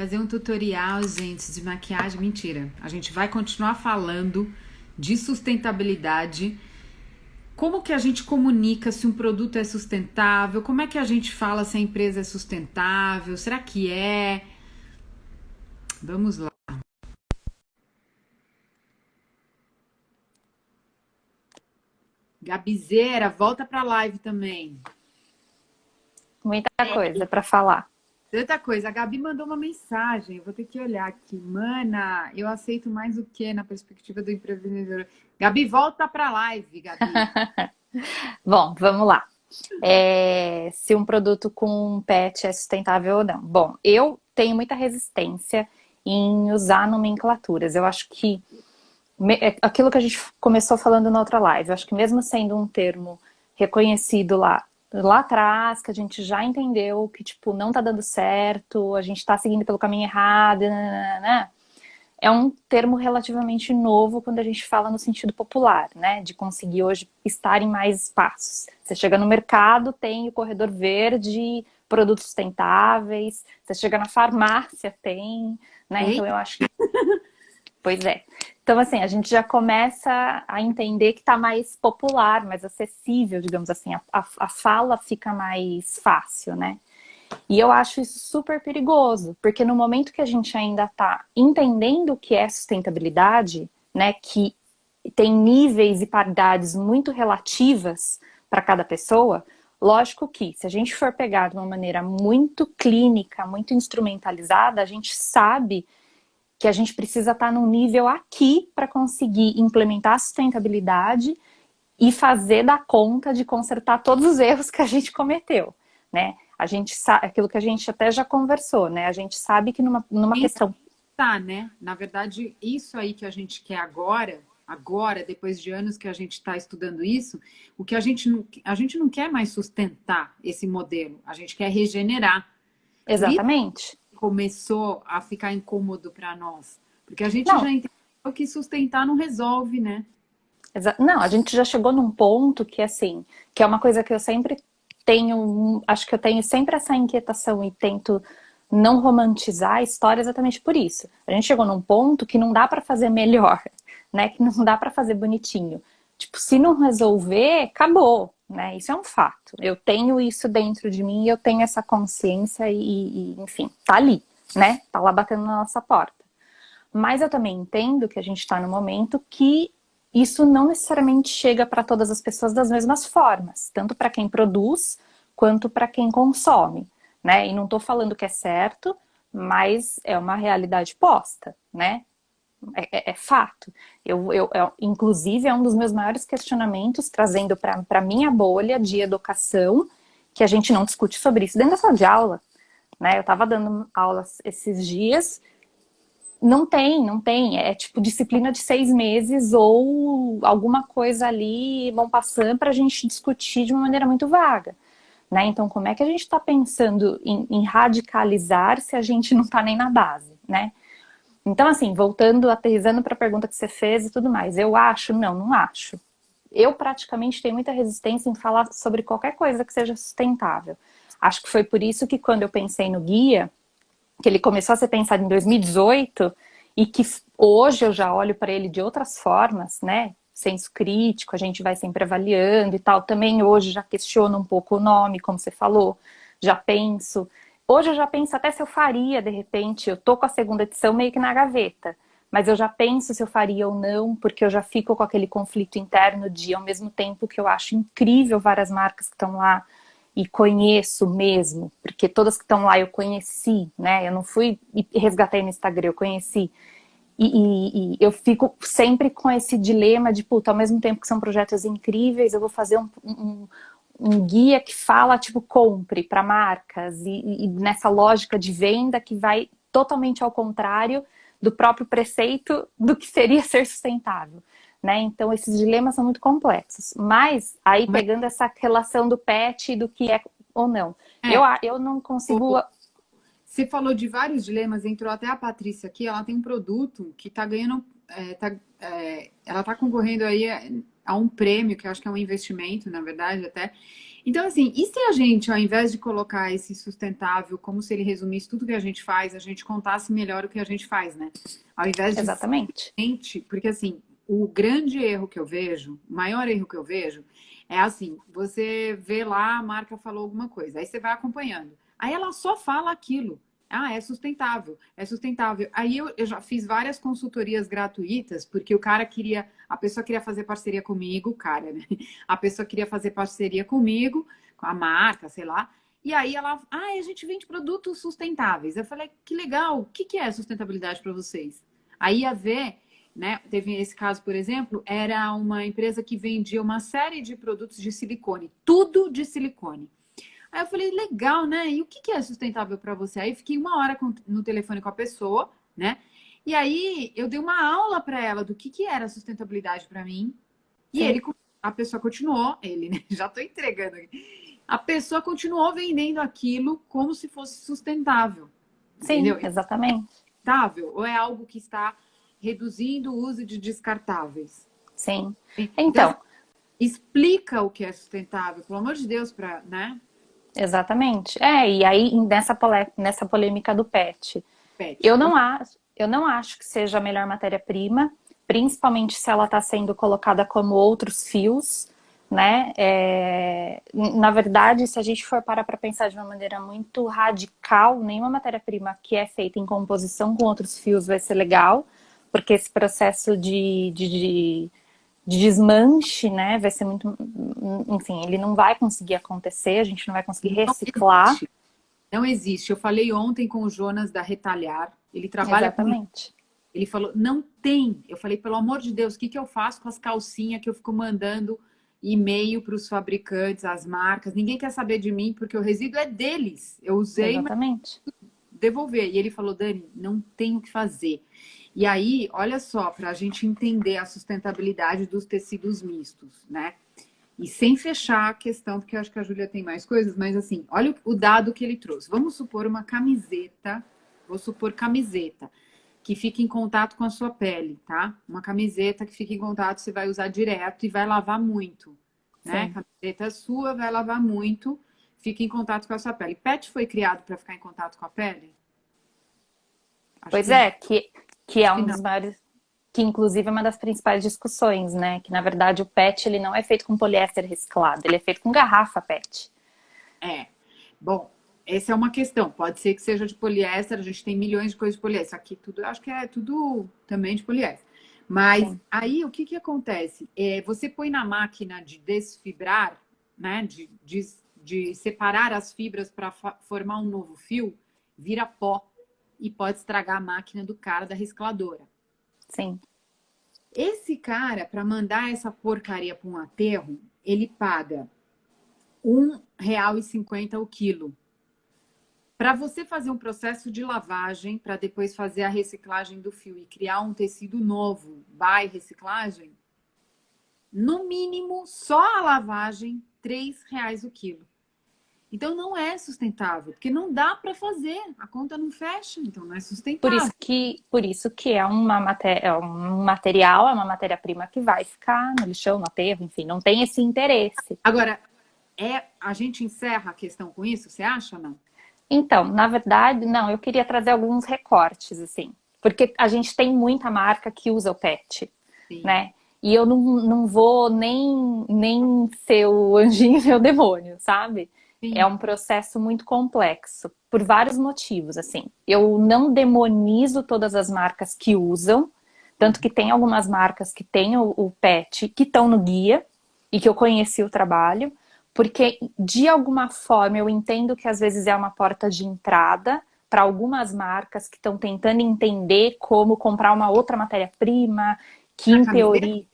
Fazer um tutorial, gente, de maquiagem. Mentira. A gente vai continuar falando de sustentabilidade. Como que a gente comunica se um produto é sustentável? Como é que a gente fala se a empresa é sustentável? Será que é? Vamos lá. Gabizeira, volta pra live também. Muita coisa para falar. Outra coisa, a Gabi mandou uma mensagem, eu vou ter que olhar aqui. Mana, eu aceito mais o que na perspectiva do empreendedor? Gabi, volta para a live, Gabi. Bom, vamos lá. Se um produto com PET é sustentável ou não. Bom, eu tenho muita resistência em usar nomenclaturas. Eu acho que aquilo que a gente começou falando na outra live, eu acho que mesmo sendo um termo reconhecido lá atrás, que a gente já entendeu que, tipo, não tá dando certo, a gente tá seguindo pelo caminho errado, né? É um termo relativamente novo quando a gente fala no sentido popular, né? De conseguir hoje estar em mais espaços. Você chega no mercado, tem o corredor verde, produtos sustentáveis. Você chega na farmácia, tem, né? Então eu acho que... Pois é. Então, assim, a gente já começa a entender que está mais popular, mais acessível, digamos assim. A fala fica mais fácil, né? E eu acho isso super perigoso, porque no momento que a gente ainda está entendendo o que é sustentabilidade, né, que tem níveis e paridades muito relativas para cada pessoa, lógico que se a gente for pegar de uma maneira muito clínica, muito instrumentalizada, a gente sabe que a gente precisa estar num nível aqui para conseguir implementar a sustentabilidade e fazer dar conta de consertar todos os erros que a gente cometeu, né? A gente sabe, aquilo que a gente até já conversou, né? A gente sabe que numa questão... Tá, né? Na verdade, isso aí que a gente quer agora, depois de anos que a gente está estudando isso, o que a gente não quer mais sustentar esse modelo, a gente quer regenerar. Por isso Exatamente. começou a ficar incômodo para nós, porque a gente Não, já entendeu que sustentar não resolve, né? não, a gente já chegou num ponto que, assim, que é uma coisa que eu sempre tenho, acho que eu tenho sempre essa inquietação e tento não romantizar a história exatamente por isso. A gente chegou num ponto que não dá para fazer melhor, né? Que não dá para fazer bonitinho. Tipo, se não resolver, acabou, né? Isso é um fato. Eu tenho isso dentro de mim, eu tenho essa consciência enfim, tá ali, né? Tá lá batendo na nossa porta. Mas eu também entendo que a gente está no momento que isso não necessariamente chega para todas as pessoas das mesmas formas, tanto para quem produz quanto para quem consome, né? E não estou falando que é certo, mas é uma realidade posta, né? É fato. Inclusive, é um dos meus maiores questionamentos, trazendo para a minha bolha de educação, que a gente não discute sobre isso dentro da sala de aula, né? Eu estava dando aulas esses dias. Não tem. É tipo disciplina de 6 meses ou alguma coisa ali, vão passando para a gente discutir de uma maneira muito vaga. Né? Então, como é que a gente está pensando em radicalizar se a gente não está nem na base, né? Então, assim, voltando, aterrissando para a pergunta que você fez e tudo mais, eu acho? Não acho. Eu praticamente tenho muita resistência em falar sobre qualquer coisa que seja sustentável. Acho que foi por isso que quando eu pensei no guia, que ele começou a ser pensado em 2018 e que hoje eu já olho para ele de outras formas, né? Senso crítico, a gente vai sempre avaliando e tal. Também hoje já questiono um pouco o nome, como você falou, já penso. Hoje eu já penso até se eu faria, de repente, eu tô com a segunda edição meio que na gaveta, mas eu já penso se eu faria ou não, porque eu já fico com aquele conflito interno de, ao mesmo tempo que eu acho incrível várias marcas que estão lá, e conheço mesmo, porque todas que estão lá eu conheci, né? Eu não fui e resgatei no Instagram, eu conheci. E eu fico sempre com esse dilema de, puta, ao mesmo tempo que são projetos incríveis, eu vou fazer um guia que fala, tipo, compre para marcas, e nessa lógica de venda que vai totalmente ao contrário do próprio preceito do que seria ser sustentável. Né? Então, esses dilemas são muito complexos. Mas, aí, pegando essa relação do pet e do que é ou não, eu não consigo... Você falou de vários dilemas, entrou até a Patrícia aqui, ela tem um produto que está ganhando ela tá concorrendo aí a um prêmio, que eu acho que é um investimento, na verdade, até. Então, assim, e se a gente, ao invés de colocar esse sustentável, como se ele resumisse tudo que a gente faz, a gente contasse melhor o que a gente faz, né? Ao invés de Exatamente. simplesmente, porque assim, o grande erro que eu vejo, o maior erro que eu vejo, é assim, você vê lá, a marca falou alguma coisa, aí você vai acompanhando. Aí ela só fala aquilo. Ah, é sustentável, é sustentável. Aí eu já fiz várias consultorias gratuitas, porque o cara queria, a pessoa queria fazer parceria comigo, o cara, né? A pessoa queria fazer parceria comigo, com a marca, sei lá. E aí ela, a gente vende produtos sustentáveis. Eu falei, que legal, o que é sustentabilidade para vocês? Aí ia ver, né? Teve esse caso, por exemplo, era uma empresa que vendia uma série de produtos de silicone, tudo de silicone. Aí eu falei, legal, né? E o que é sustentável para você? Aí fiquei uma hora no telefone com a pessoa, né? E aí eu dei uma aula para ela do que era sustentabilidade para mim. E Sim, a pessoa continuou, ele, né? Já estou entregando aqui. A pessoa continuou vendendo aquilo como se fosse sustentável, sim, entendeu? exatamente. Sustentável ou é algo que está reduzindo o uso de descartáveis? Sim. Então, assim, Então, explica o que é sustentável, pelo amor de Deus, para, né? exatamente. E aí nessa polêmica do PET, Pet. eu não acho que seja a melhor matéria-prima, principalmente se ela está sendo colocada como outros fios, né? Na verdade, se a gente for parar para pensar de uma maneira muito radical, nenhuma matéria-prima que é feita em composição com outros fios vai ser legal, porque esse processo de desmanche, né, vai ser muito, enfim, ele não vai conseguir acontecer, a gente não vai conseguir Não reciclar. existe. Não existe. Eu falei ontem com o Jonas da Retalhar. Ele trabalha com isso. Exatamente. Ele falou, não tem. Eu falei, pelo amor de Deus, o que eu faço com as calcinhas que eu fico mandando e-mail para os fabricantes, as marcas? Ninguém quer saber de mim porque o resíduo é deles. Eu usei, mas Exatamente. devolver. E ele falou, Dani, não tem o que fazer. E aí, olha só, para a gente entender a sustentabilidade dos tecidos mistos, né? E sem fechar a questão, porque eu acho que a Júlia tem mais coisas, mas assim, olha o dado que ele trouxe. Vamos supor uma camiseta, vou supor camiseta, que fica em contato com a sua pele, tá? Uma camiseta que fica em contato, você vai usar direto e vai lavar muito, né? Sim. Camiseta sua vai lavar muito, fica em contato com a sua pele. PET foi criado para ficar em contato com a pele? Acho Pois que, é, que é acho que um não. dos maiores, que inclusive é uma das principais discussões, né? Que na verdade o PET ele não é feito com poliéster reciclado, ele é feito com garrafa PET. É. Bom, essa é uma questão. Pode ser que seja de poliéster, a gente tem milhões de coisas de poliéster. Aqui tudo, acho que é tudo também de poliéster. Mas Sim. aí o que acontece? Você põe na máquina de desfibrar, né? De separar as fibras para formar um novo fio, vira pó e pode estragar a máquina do cara da recicladora. Sim. Esse cara, para mandar essa porcaria para um aterro, ele paga R$ 1,50 o quilo. Para você fazer um processo de lavagem, para depois fazer a reciclagem do fio e criar um tecido novo, by reciclagem, no mínimo, só a lavagem, R$ 3 o quilo. Então não é sustentável, porque não dá para fazer, a conta não fecha, então não é sustentável. Por isso que é uma matéria, é um material, é uma matéria-prima que vai ficar no lixão, no aterro, enfim, não tem esse interesse. Agora, a gente encerra a questão com isso, você acha ou não? Então, na verdade, não, eu queria trazer alguns recortes, assim, porque a gente tem muita marca que usa o PET, Sim, né? E eu não vou nem ser o anjinho e o demônio, sabe? É sim. um processo muito complexo, por vários motivos, assim. Eu não demonizo todas as marcas que usam, tanto que tem algumas marcas que têm o PET, que estão no guia, e que eu conheci o trabalho, porque de alguma forma eu entendo que às vezes é uma porta de entrada para algumas marcas que estão tentando entender como comprar uma outra matéria-prima, que Na em camiseta? teoria,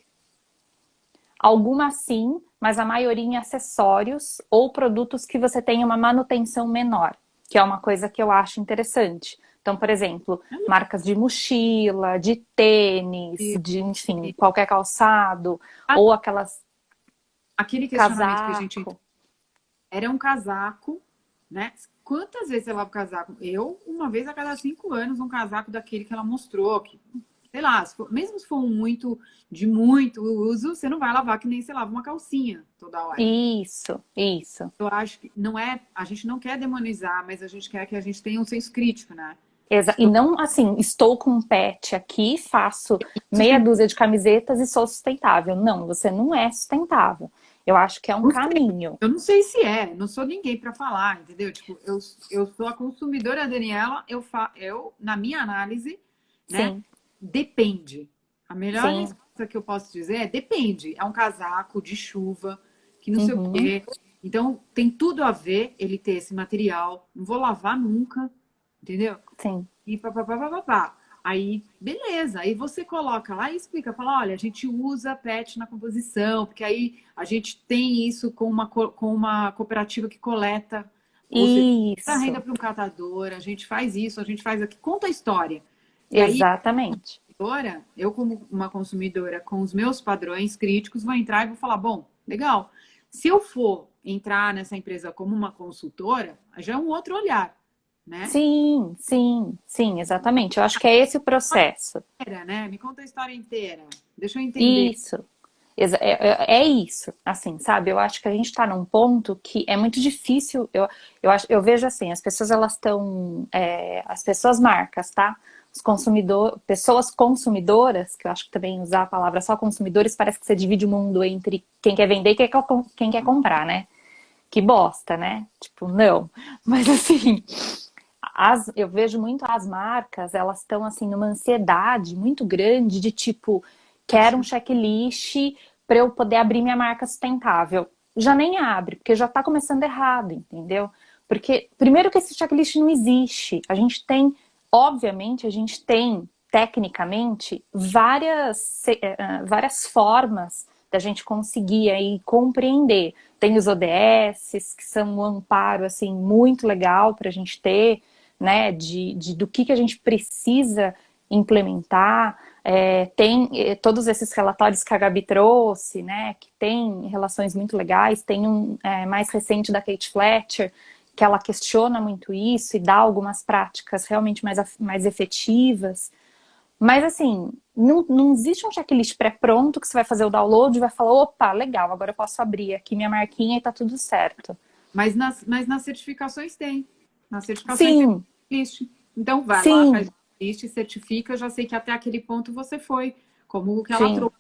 algumas sim, mas a maioria em acessórios ou produtos que você tem uma manutenção menor, que é uma coisa que eu acho interessante. Então, por exemplo, marcas de mochila, de tênis, de, enfim, qualquer calçado, ou aquelas Aquele questionamento que a gente casaco. era um casaco, né? Quantas vezes você lava o casaco? Eu, uma vez a cada 5 anos, um casaco daquele que ela mostrou, que sei lá, mesmo se for um muito de muito uso, você não vai lavar que nem você lava uma calcinha toda hora. Isso, isso. Eu acho que não é, a gente não quer demonizar, mas a gente quer que a gente tenha um senso crítico, né? E não assim, estou com um pet aqui, faço Isso meia tem, dúzia de camisetas e sou sustentável. Não, você não é sustentável. Eu acho que é um não sei, caminho. eu não sei se é, não sou ninguém para falar, entendeu? Tipo, eu sou a consumidora Daniela, eu na minha análise, né? Sim, Depende. A melhor sim. resposta que eu posso dizer é depende. É um casaco de chuva, que não sei o Uhum, quê. Então, tem tudo a ver ele ter esse material. Não vou lavar nunca, entendeu? sim. E papapá. Aí, beleza. Aí você coloca lá e explica, fala, olha, a gente usa PET na composição, porque aí a gente tem isso com uma cooperativa que coleta, ou seja, dá renda Isso, para um catador, a gente faz isso, a gente faz aqui, conta a história. E aí, exatamente. agora, eu como uma consumidora com os meus padrões críticos, vou entrar e vou falar, bom, legal. Se eu for entrar nessa empresa como uma consultora, já é um outro olhar, né? Sim, sim, sim, exatamente. Eu acho que é esse o processo. Né? Me conta a história inteira. Deixa eu entender. Isso. É isso, assim, sabe? Eu acho que a gente está num ponto que é muito difícil. Eu vejo assim, as pessoas elas estão, as pessoas marcas, tá? Os consumidor, pessoas consumidoras, que eu acho que também usar a palavra só consumidores parece que você divide o mundo entre quem quer vender e quem quer comprar, né? Que bosta, né? Tipo, não. Mas assim, eu vejo muito as marcas, elas estão assim numa ansiedade muito grande de tipo, quero um checklist para eu poder abrir minha marca sustentável. Já nem abre, porque já está começando errado, entendeu? Porque primeiro que esse checklist não existe. A gente tem, obviamente, a gente tem tecnicamente várias formas da gente conseguir aí compreender. Tem os ODS, que são um amparo assim muito legal para a gente ter, né, do que a gente precisa implementar. Tem todos esses relatórios que a Gabi trouxe, né, que tem relações muito legais. Tem um mais recente da Kate Fletcher, que ela questiona muito isso e dá algumas práticas realmente mais efetivas. Mas assim, não existe um checklist pré-pronto que você vai fazer o download e vai falar, opa, legal, agora eu posso abrir aqui minha marquinha e tá tudo certo. Mas nas certificações tem. Nas certificações tem Sim, list. Então vai lá, faz sim, list, certifica, já sei que até aquele ponto você foi, como o que ela sim. trouxe,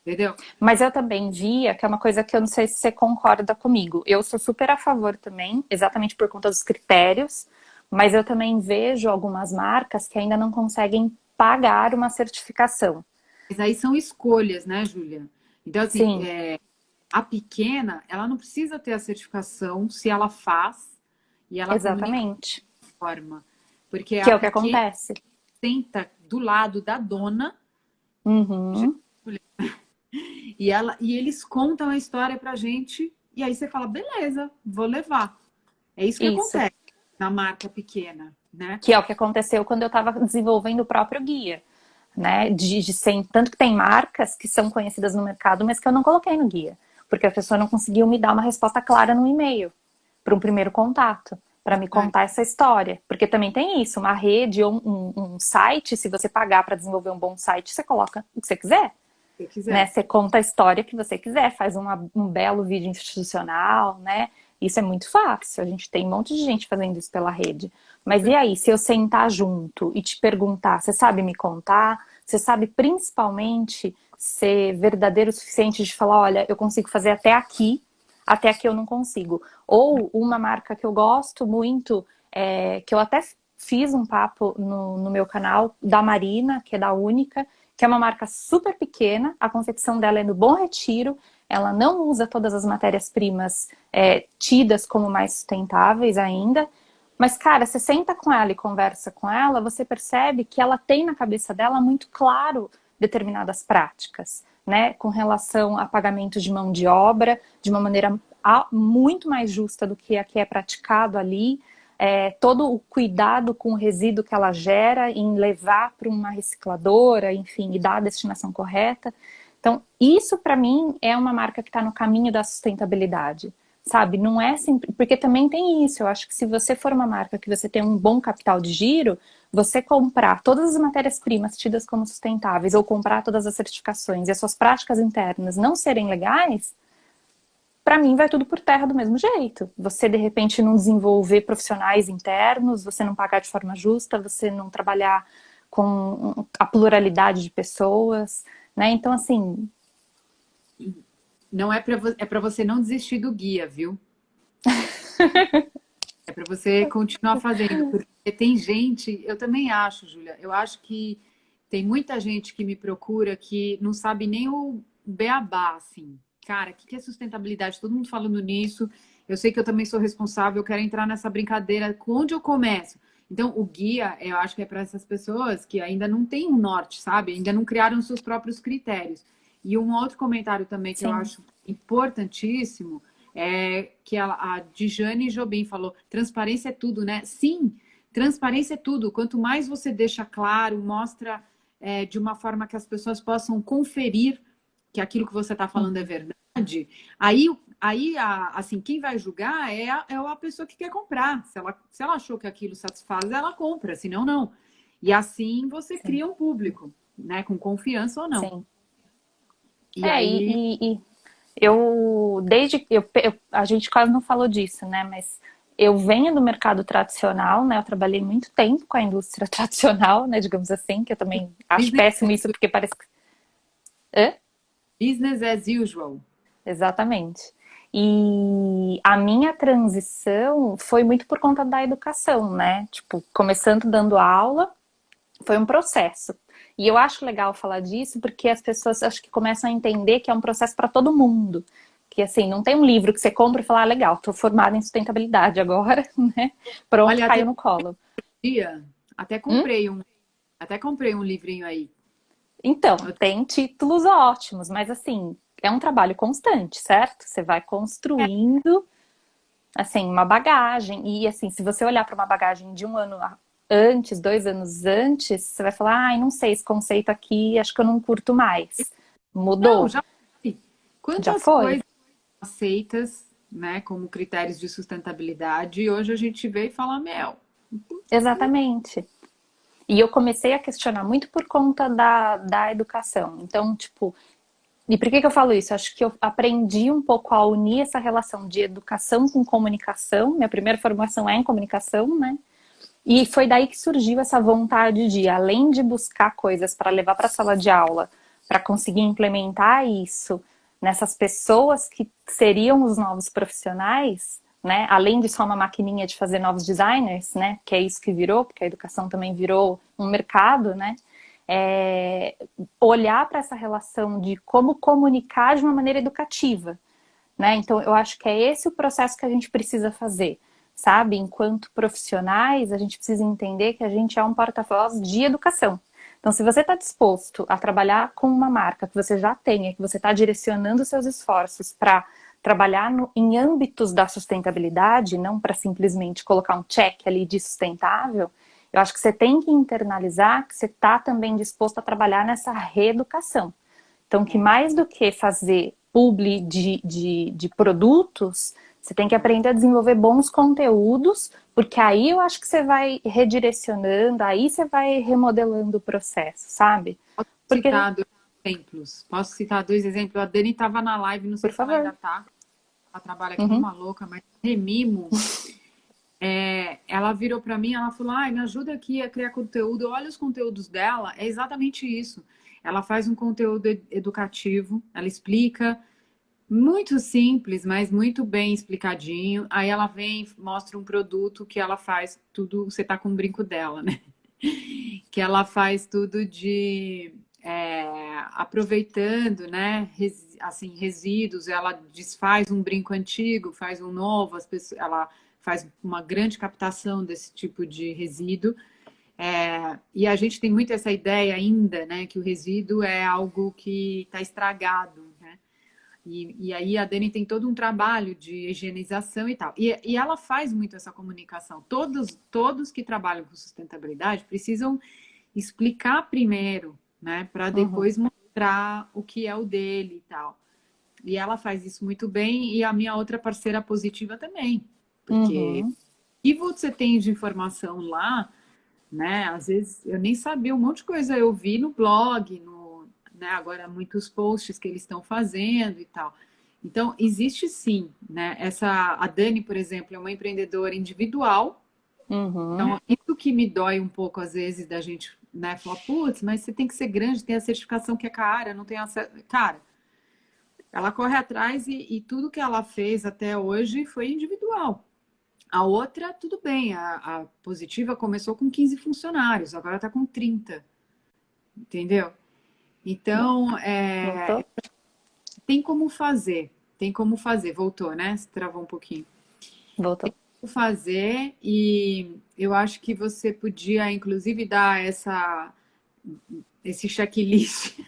entendeu? Mas eu também via que é uma coisa que eu não sei se você concorda comigo. Eu sou super a favor também, exatamente por conta dos critérios, mas eu também vejo algumas marcas que ainda não conseguem pagar uma certificação. Mas aí são escolhas, né, Júlia? Então, assim, Sim, a pequena, ela não precisa ter a certificação se ela faz e ela comunica exatamente. de forma. Porque Que a é o que pequena acontece. senta do lado da dona Uhum, e eles contam a história pra gente e aí você fala, beleza, vou levar. É isso que isso. acontece na marca pequena, né? Que é o que aconteceu quando eu estava desenvolvendo o próprio guia, né? Tanto que tem marcas que são conhecidas no mercado, mas que eu não coloquei no guia, porque a pessoa não conseguiu me dar uma resposta clara no e-mail para um primeiro contato, para me É, contar essa história, porque também tem isso, uma rede ou um site, se você pagar para desenvolver um bom site, você coloca o que você quiser, se né? quiser. Você conta a história que você quiser, faz um belo vídeo institucional, né? Isso é muito fácil. A gente tem um monte de gente fazendo isso pela rede. Mas e aí, se eu sentar junto e te perguntar, você sabe me contar? Você sabe principalmente ser verdadeiro o suficiente de falar, olha, eu consigo fazer até aqui eu não consigo. Ou uma marca que eu gosto muito, que eu até fiz um papo no meu canal, da Marina, que é da Única, que é uma marca super pequena, a concepção dela é no Bom Retiro, ela não usa todas as matérias-primas tidas como mais sustentáveis ainda, mas, cara, você senta com ela e conversa com ela, você percebe que ela tem na cabeça dela muito claro determinadas práticas, né, com relação a pagamento de mão de obra, de uma maneira muito mais justa do que a que é praticado ali, todo o cuidado com o resíduo que ela gera em levar para uma recicladora, enfim, e dar a destinação correta. Então, isso para mim é uma marca que está no caminho da sustentabilidade, sabe? Não é sempre... Porque também tem isso, eu acho que se você for uma marca que você tem um bom capital de giro, você comprar todas as matérias-primas tidas como sustentáveis ou comprar todas as certificações e as suas práticas internas não serem legais, para mim vai tudo por terra do mesmo jeito. Você, de repente, não desenvolver profissionais internos, você não pagar de forma justa, você não trabalhar com a pluralidade de pessoas, né? Então, assim... Não é para você não desistir do guia, viu? É para você continuar fazendo, porque tem gente, eu também acho, Júlia, eu acho que tem muita gente que me procura que não sabe nem o beabá, assim. Cara, o que é sustentabilidade? Todo mundo falando nisso. Eu sei que eu também sou responsável, eu quero entrar nessa brincadeira. Com onde eu começo? Então, o guia, eu acho que é para essas pessoas que ainda não têm um norte, sabe? Ainda não criaram seus próprios critérios. E um outro comentário também que eu Sim. acho importantíssimo é que a Djane Jobim falou, transparência é tudo, né? Sim, transparência é tudo. Quanto mais você deixa claro, mostra de uma forma que as pessoas possam conferir que aquilo que você está falando é verdade, assim, quem vai julgar é a pessoa que quer comprar. Se ela achou que aquilo satisfaz, ela compra, senão não. E assim você Sim. cria um público, né? Com confiança ou não. Sim. E aí. A gente quase não falou disso, né? Mas eu venho do mercado tradicional, né? Eu trabalhei muito tempo com a indústria tradicional, né? Digamos assim, que eu também acho Business, péssimo isso, porque parece que... Hã? business as usual. Exatamente. E a minha transição foi muito por conta da educação, né? Tipo, começando dando aula, foi um processo. E eu acho legal falar disso porque as pessoas acho que começam a entender que é um processo para todo mundo. Que assim, não tem um livro que você compra e fala, ah, legal, tô formada em sustentabilidade agora, né? Pronto, Olha, caiu no colo. dia, até Hum? comprei um, até comprei um livrinho aí. Então, tem títulos ótimos, mas assim, é um trabalho constante, certo? Você vai construindo assim, uma bagagem. E assim, se você olhar para uma bagagem de um ano antes, 2 anos antes, você vai falar, ai, não sei, esse conceito aqui, acho que eu não curto mais. Não, Mudou? já foi. Já Quantas foi? coisas aceitas, né, como critérios de sustentabilidade, e hoje a gente vê e fala, Mel, Exatamente. E eu comecei a questionar muito por conta da educação. Então, tipo, e por que eu falo isso? Acho que eu aprendi um pouco a unir essa relação de educação com comunicação. Minha primeira formação é em comunicação, né? E foi daí que surgiu essa vontade de, além de buscar coisas para levar para a sala de aula, para conseguir implementar isso nessas pessoas que seriam os novos profissionais, né? Além de só uma maquininha de fazer novos designers, né? Que é isso que virou, porque a educação também virou um mercado, né? Olhar para essa relação de como comunicar de uma maneira educativa, né? Então, eu acho que é esse o processo que a gente precisa fazer, sabe? Enquanto profissionais, a gente precisa entender que a gente é um porta-voz de educação. Então, se você está disposto a trabalhar com uma marca que você já tenha, que você está direcionando seus esforços para trabalhar em âmbitos da sustentabilidade, não para simplesmente colocar um check ali de sustentável, eu acho que você tem que internalizar que você está também disposto a trabalhar nessa reeducação. Então, que mais do que fazer publi de produtos, você tem que aprender a desenvolver bons conteúdos, porque aí eu acho que você vai redirecionando, aí você vai remodelando o processo, sabe? posso Porque, citar dois exemplos. Posso citar dois exemplos. A Dani estava na live, não por sei se ela ainda favor. está. Ela trabalha que nem Uhum, uma louca, mas Remimo, ela virou para mim, ela falou, ai, me ajuda aqui a criar conteúdo. Olha os conteúdos dela, é exatamente isso. Ela faz um conteúdo educativo, ela explica muito simples, mas muito bem explicadinho. Aí ela vem, mostra um produto que ela faz tudo. Você tá com o brinco dela, né? Que ela faz tudo de aproveitando, né? Assim, resíduos. Ela desfaz um brinco antigo, faz um novo. Ela faz uma grande captação desse tipo de resíduo. E a gente tem muito essa ideia ainda, né? Que o resíduo é algo que está estragado, né? E aí a Dani tem todo um trabalho de higienização e tal. E ela faz muito essa comunicação. Todos que trabalham com sustentabilidade precisam explicar primeiro, né? Para uhum, depois mostrar o que é o dele e tal. E ela faz isso muito bem, e a minha outra parceira positiva também. Porque Uhum. e você tem de informação lá, né? Às vezes eu nem sabia um monte de coisa, eu vi no blog, né? Agora muitos posts que eles estão fazendo e tal. Então, existe sim, né? A Dani, por exemplo, é uma empreendedora individual. Uhum. Então, isso que me dói um pouco às vezes da gente, né, falar, putz, mas você tem que ser grande, tem a certificação que é cara, não tem acesso. Cara, ela corre atrás e tudo que ela fez até hoje foi individual. A outra, tudo bem, a Positiva começou com 15 funcionários, agora está com 30, entendeu? Então, Voltou? tem como fazer, tem como fazer. Voltou, né? Você travou um pouquinho. Voltou. Como fazer e eu acho que você podia, inclusive, dar esse checklist.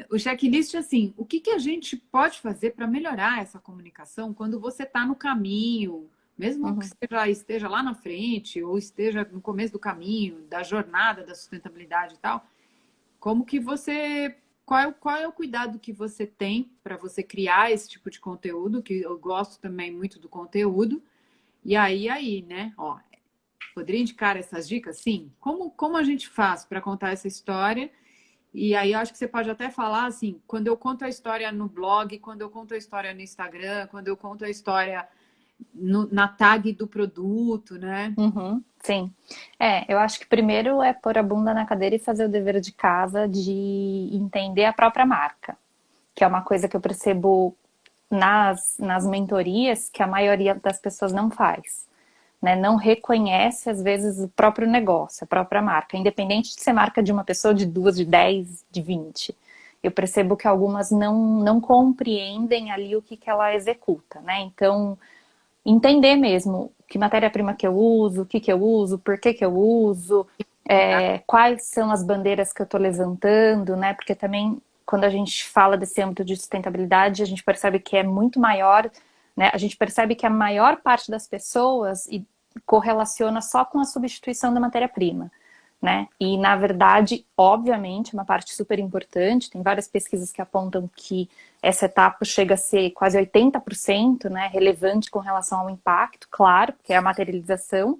O checklist, assim, o que que a gente pode fazer para melhorar essa comunicação quando você está no caminho, mesmo que Uhum. você já esteja lá na frente ou esteja no começo do caminho, da jornada da sustentabilidade e tal, como que você. Qual é o cuidado que você tem para você criar esse tipo de conteúdo? Que eu gosto também muito do conteúdo. E aí, né? Ó, poderia indicar essas dicas? Sim. Como a gente faz para contar essa história? E aí eu acho que você pode até falar assim, quando eu conto a história no blog, quando eu conto a história no Instagram, quando eu conto a história na tag do produto, né? Uhum. Sim. Eu acho que primeiro é pôr a bunda na cadeira e fazer o dever de casa de entender a própria marca, que é uma coisa que eu percebo nas mentorias que a maioria das pessoas não faz. Né? Não reconhece, às vezes, o próprio negócio, a própria marca, independente de ser marca de uma pessoa, de duas, de 10, de 20. Eu percebo que algumas não compreendem ali o que ela executa, né? Então, entender mesmo que matéria-prima que eu uso, o que eu uso, por que eu uso, quais são as bandeiras que eu estou levantando, né? Porque também, quando a gente fala desse âmbito de sustentabilidade, a gente percebe que é muito maior, né? A gente percebe que a maior parte das pessoas correlaciona só com a substituição da matéria-prima. Né? E, na verdade, obviamente, uma parte super importante, tem várias pesquisas que apontam que essa etapa chega a ser quase 80%, né, relevante com relação ao impacto, claro, porque é a materialização,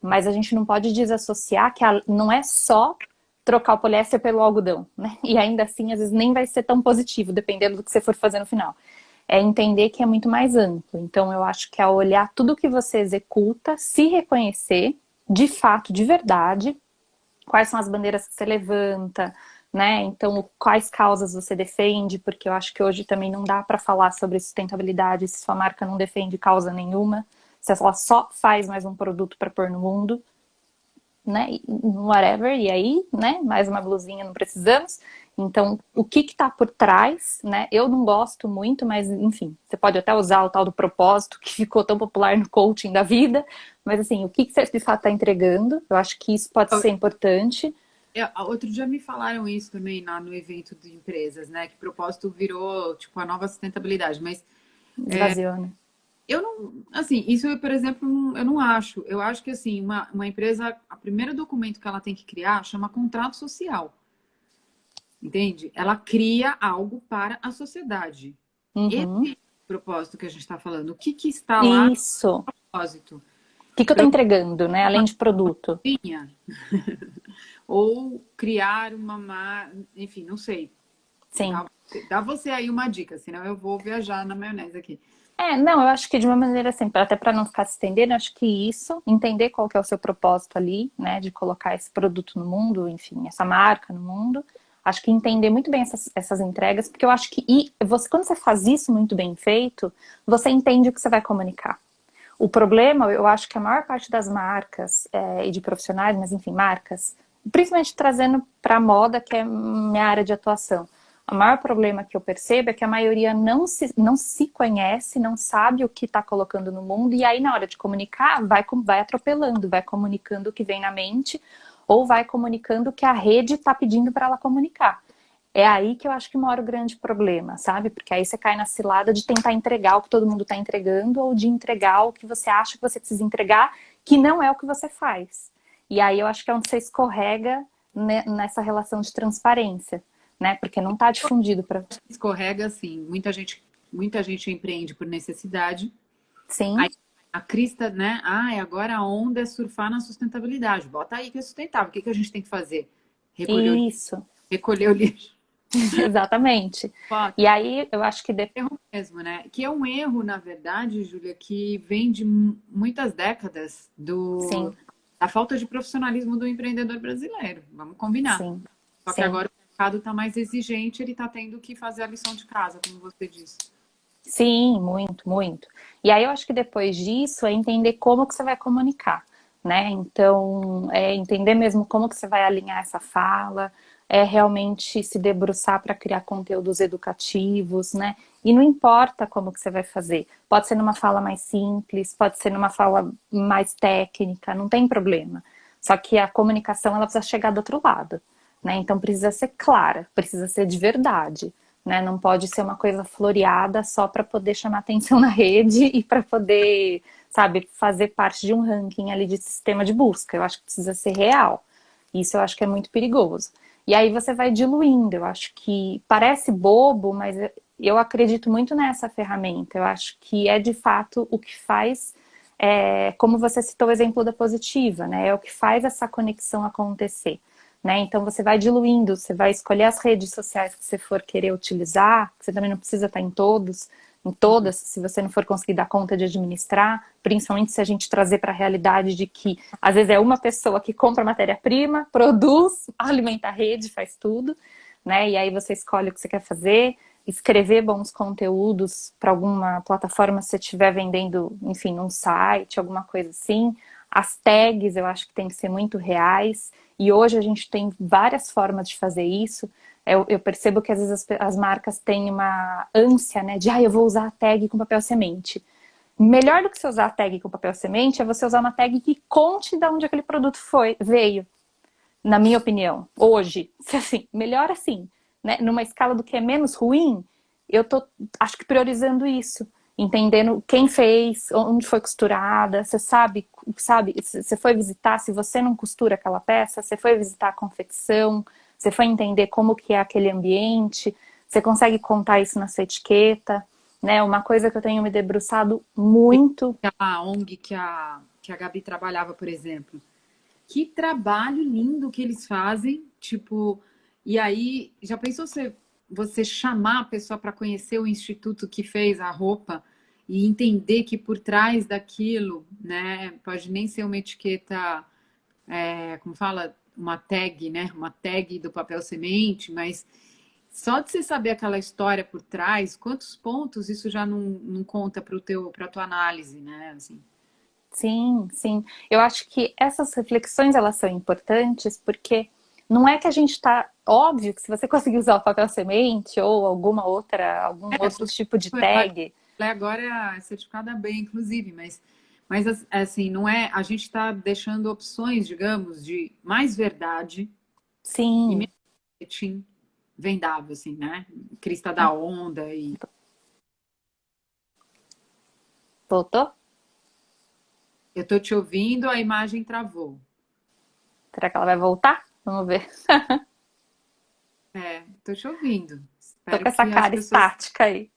mas a gente não pode desassociar que não é só trocar o poliéster pelo algodão, né? E ainda assim, às vezes, nem vai ser tão positivo, dependendo do que você for fazer no final. É entender que é muito mais amplo. Então, eu acho que é olhar tudo que você executa, se reconhecer, de fato, de verdade, quais são as bandeiras que você levanta, né? Então, quais causas você defende, porque eu acho que hoje também não dá para falar sobre sustentabilidade se sua marca não defende causa nenhuma, se ela só faz mais um produto para pôr no mundo, né? Whatever, e aí, né? Mais uma blusinha, não precisamos. Então, o que está por trás, né? Eu não gosto muito, mas enfim, você pode até usar o tal do propósito que ficou tão popular no coaching da vida, mas assim, o que você de fato está entregando? Eu acho que isso pode ser importante. Outro dia me falaram isso também no evento de empresas, né? Que propósito virou, tipo, a nova sustentabilidade. Mas Esvaziou, né? eu não, assim, isso eu, por exemplo, eu não acho. Eu acho que, assim, uma empresa, o primeiro documento que ela tem que criar chama contrato social, entende? Ela cria algo para a sociedade. Uhum. Esse propósito que a gente está falando, o que que está lá no Isso. propósito? O que eu estou entregando, né? Além de produto. Propinha. Ou criar enfim, não sei. Sim. Dá você aí uma dica, senão eu vou viajar na maionese aqui. Não, eu acho que de uma maneira assim, até para não ficar se estendendo, eu acho que isso, entender qual que é o seu propósito ali, né, de colocar esse produto no mundo, enfim, essa marca no mundo. Acho que entender muito bem essas entregas, porque eu acho que quando você faz isso muito bem feito, você entende o que você vai comunicar. O problema, eu acho que a maior parte das marcas e de profissionais, mas enfim, marcas, principalmente trazendo para a moda, que é minha área de atuação. O maior problema que eu percebo é que a maioria não se conhece, não sabe o que está colocando no mundo, e aí na hora de comunicar, vai atropelando, vai comunicando o que vem na mente, ou vai comunicando o que a rede está pedindo para ela comunicar. É aí que eu acho que mora o grande problema, sabe? Porque aí você cai na cilada de tentar entregar o que todo mundo está entregando ou de entregar o que você acha que você precisa entregar, que não é o que você faz. E aí eu acho que é onde você escorrega nessa relação de transparência. né? Porque não está difundido para... Escorrega assim, muita gente empreende por necessidade. Aí Sim, a crista, né? Ah, agora a onda é surfar na sustentabilidade. Bota aí que é sustentável. O que que a gente tem que fazer? Recolher o, isso, recolher o lixo. exatamente. E aí eu acho que Erro mesmo, né? Que é um erro, na verdade, Júlia, que vem de muitas décadas sim, da falta de profissionalismo do empreendedor brasileiro. Vamos combinar. sim, Só que sim. agora o mercado está mais exigente, ele está tendo que fazer a lição de casa, como você disse. Sim, muito, muito. E aí eu acho que depois disso é entender como que você vai comunicar, né? Então, é entender mesmo como que você vai alinhar essa fala, é realmente se debruçar para criar conteúdos educativos, né? E não importa como que você vai fazer. Pode ser numa fala mais simples, pode ser numa fala mais técnica, não tem problema. Só que a comunicação ela precisa chegar do outro lado, né? Então precisa ser clara, precisa ser de verdade. Né? Não pode ser uma coisa floreada só para poder chamar atenção na rede e para poder, sabe, fazer parte de um ranking ali de sistema de busca. Eu acho que precisa ser real. Isso eu acho que é muito perigoso. E aí você vai diluindo. Eu acho que parece bobo, mas eu acredito muito nessa ferramenta. Eu acho que é de fato o que faz, como você citou o exemplo da positiva, né? É o que faz essa conexão acontecer. Né? Então você vai diluindo, você vai escolher as redes sociais que você for querer utilizar, que você também não precisa estar em todas, se você não for conseguir dar conta de administrar, principalmente se a gente trazer para a realidade de que às vezes é uma pessoa que compra matéria-prima, produz, alimenta a rede, faz tudo, né? E aí você escolhe o que você quer fazer, escrever bons conteúdos para alguma plataforma se você estiver vendendo, enfim, num site, alguma coisa assim. As tags eu acho que tem que ser muito reais. E hoje a gente tem várias formas de fazer isso. Eu percebo que às vezes as marcas têm uma ânsia, né? De, eu vou usar a tag com papel semente. Melhor do que você usar a tag com papel semente é você usar uma tag que conte de onde aquele produto veio, na minha opinião. Hoje, assim, melhor assim, né? Numa escala do que é menos ruim, eu tô, acho que priorizando isso. Entendendo quem fez, onde foi costurada, você sabe, você foi visitar, se você não costura aquela peça, você foi visitar a confecção, você foi entender como que é aquele ambiente, você consegue contar isso na sua etiqueta, né? Uma coisa que eu tenho me debruçado muito. A ONG que a Gabi trabalhava, por exemplo. Que trabalho lindo que eles fazem, tipo, e aí, já pensou você chamar a pessoa para conhecer o instituto que fez a roupa e entender que por trás daquilo, né, pode nem ser uma etiqueta, como fala, uma tag, né, uma tag do papel semente, mas só de você saber aquela história por trás, quantos pontos isso já não conta para tua análise, né, assim. Sim, sim. Eu acho que essas reflexões elas são importantes porque não é que a gente está. Óbvio que se você conseguir usar o papel semente ou algum É, outro tipo de tag, agora é certificada bem, inclusive, mas assim, não é. A gente está deixando opções, digamos, de mais verdade e sim. menos marketing vendável, assim, né? Crista da onda e. Voltou? Eu tô te ouvindo, a imagem travou. Será que ela vai voltar? Vamos ver. Tô te ouvindo. Tô Espero com essa que as cara pessoas. estática aí.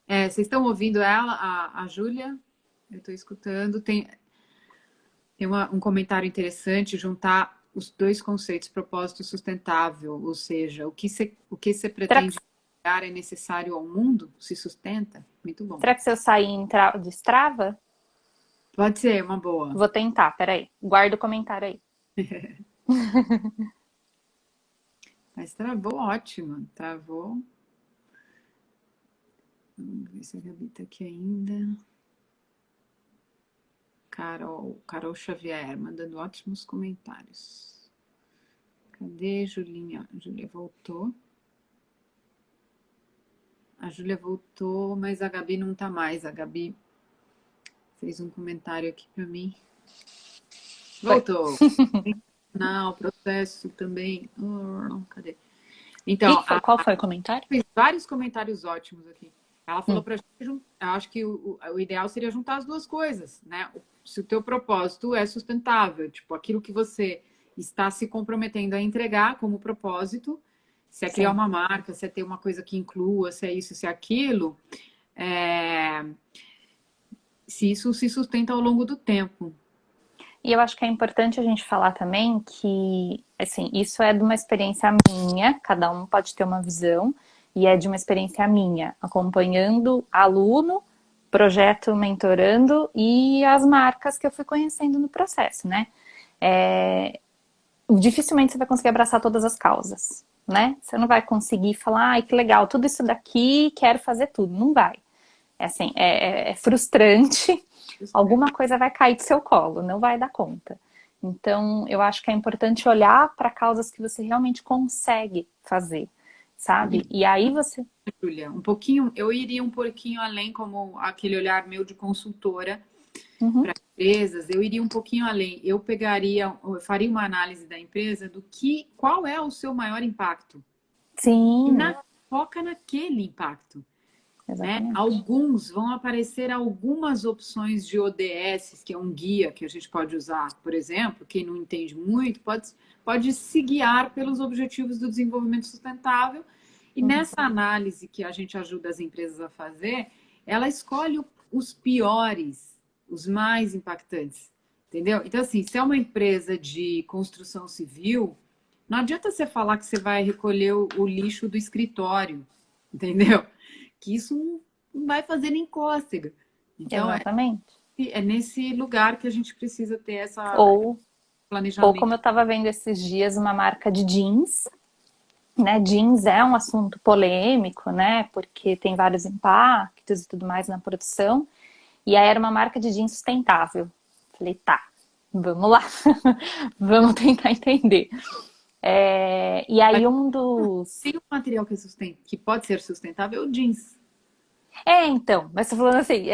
Vocês estão ouvindo ela, a Júlia? Eu tô escutando. Tem um comentário interessante, juntar os dois conceitos, propósito sustentável, ou seja, o que você Será que, pretende criar é necessário ao mundo, se sustenta? Muito bom. será que se eu sair de Strava? Pode ser, uma boa. Vou tentar, peraí. Guarda o comentário aí. Mas travou ótimo, travou. Vamos ver se a Gabi tá aqui ainda. Carol Xavier, mandando ótimos comentários. Cadê Julinha? Júlia voltou. A Júlia voltou, mas a Gabi não tá mais. A Gabi fez um comentário aqui para mim. Foi. Voltou. Não, processo também. Cadê? Que Então, foi? Qual foi o comentário? fez vários comentários ótimos aqui. Ela falou Hum. para gente, eu acho que o ideal seria juntar as duas coisas, né? Se o teu propósito é sustentável, tipo, aquilo que você está se comprometendo a entregar como propósito, Se é criar Sim. uma marca, se é ter uma coisa que inclua, se é isso, se é aquilo, é, se isso se sustenta ao longo do tempo. E eu acho que é importante a gente falar também que, assim, isso é de uma experiência minha, cada um pode ter uma visão, e é de uma experiência minha, acompanhando aluno, projeto mentorando e as marcas que eu fui conhecendo no processo, né? É, dificilmente você vai conseguir abraçar todas as causas, né? Você não vai conseguir falar, ai, que legal, tudo isso daqui, quero fazer tudo. Não vai. É assim, é frustrante, alguma coisa vai cair do seu colo, não vai dar conta. Então, eu acho que é importante olhar para causas que você realmente consegue fazer, sabe? E aí você. Júlia, um pouquinho, eu iria um pouquinho além, como aquele olhar meu de consultora Uhum. para empresas, eu iria um pouquinho além. Eu pegaria, eu faria uma análise da empresa do que, qual é o seu maior impacto e Sim, foca naquele impacto, né? exatamente. Alguns vão aparecer algumas opções de ODS, que é um guia que a gente pode usar, por exemplo, quem não entende muito pode se guiar pelos objetivos do desenvolvimento sustentável. E Uhum. nessa análise que a gente ajuda as empresas a fazer, ela escolhe os piores, os mais impactantes, entendeu? Então, assim, se é uma empresa de construção civil, não adianta você falar que você vai recolher o lixo do escritório, entendeu? Que isso não vai fazer nem cócega. Então, Exatamente. é nesse lugar que a gente precisa ter essa Ou, ou planejamento. como eu estava vendo esses dias, uma marca de jeans, né? Jeans é um assunto polêmico, né? Porque tem vários impactos e tudo mais na produção. E aí era uma marca de jeans sustentável. Falei, tá, vamos lá, vamos tentar entender. E Mas aí um dos. tem um material que pode ser sustentável, é o jeans. Então, mas tô falando assim,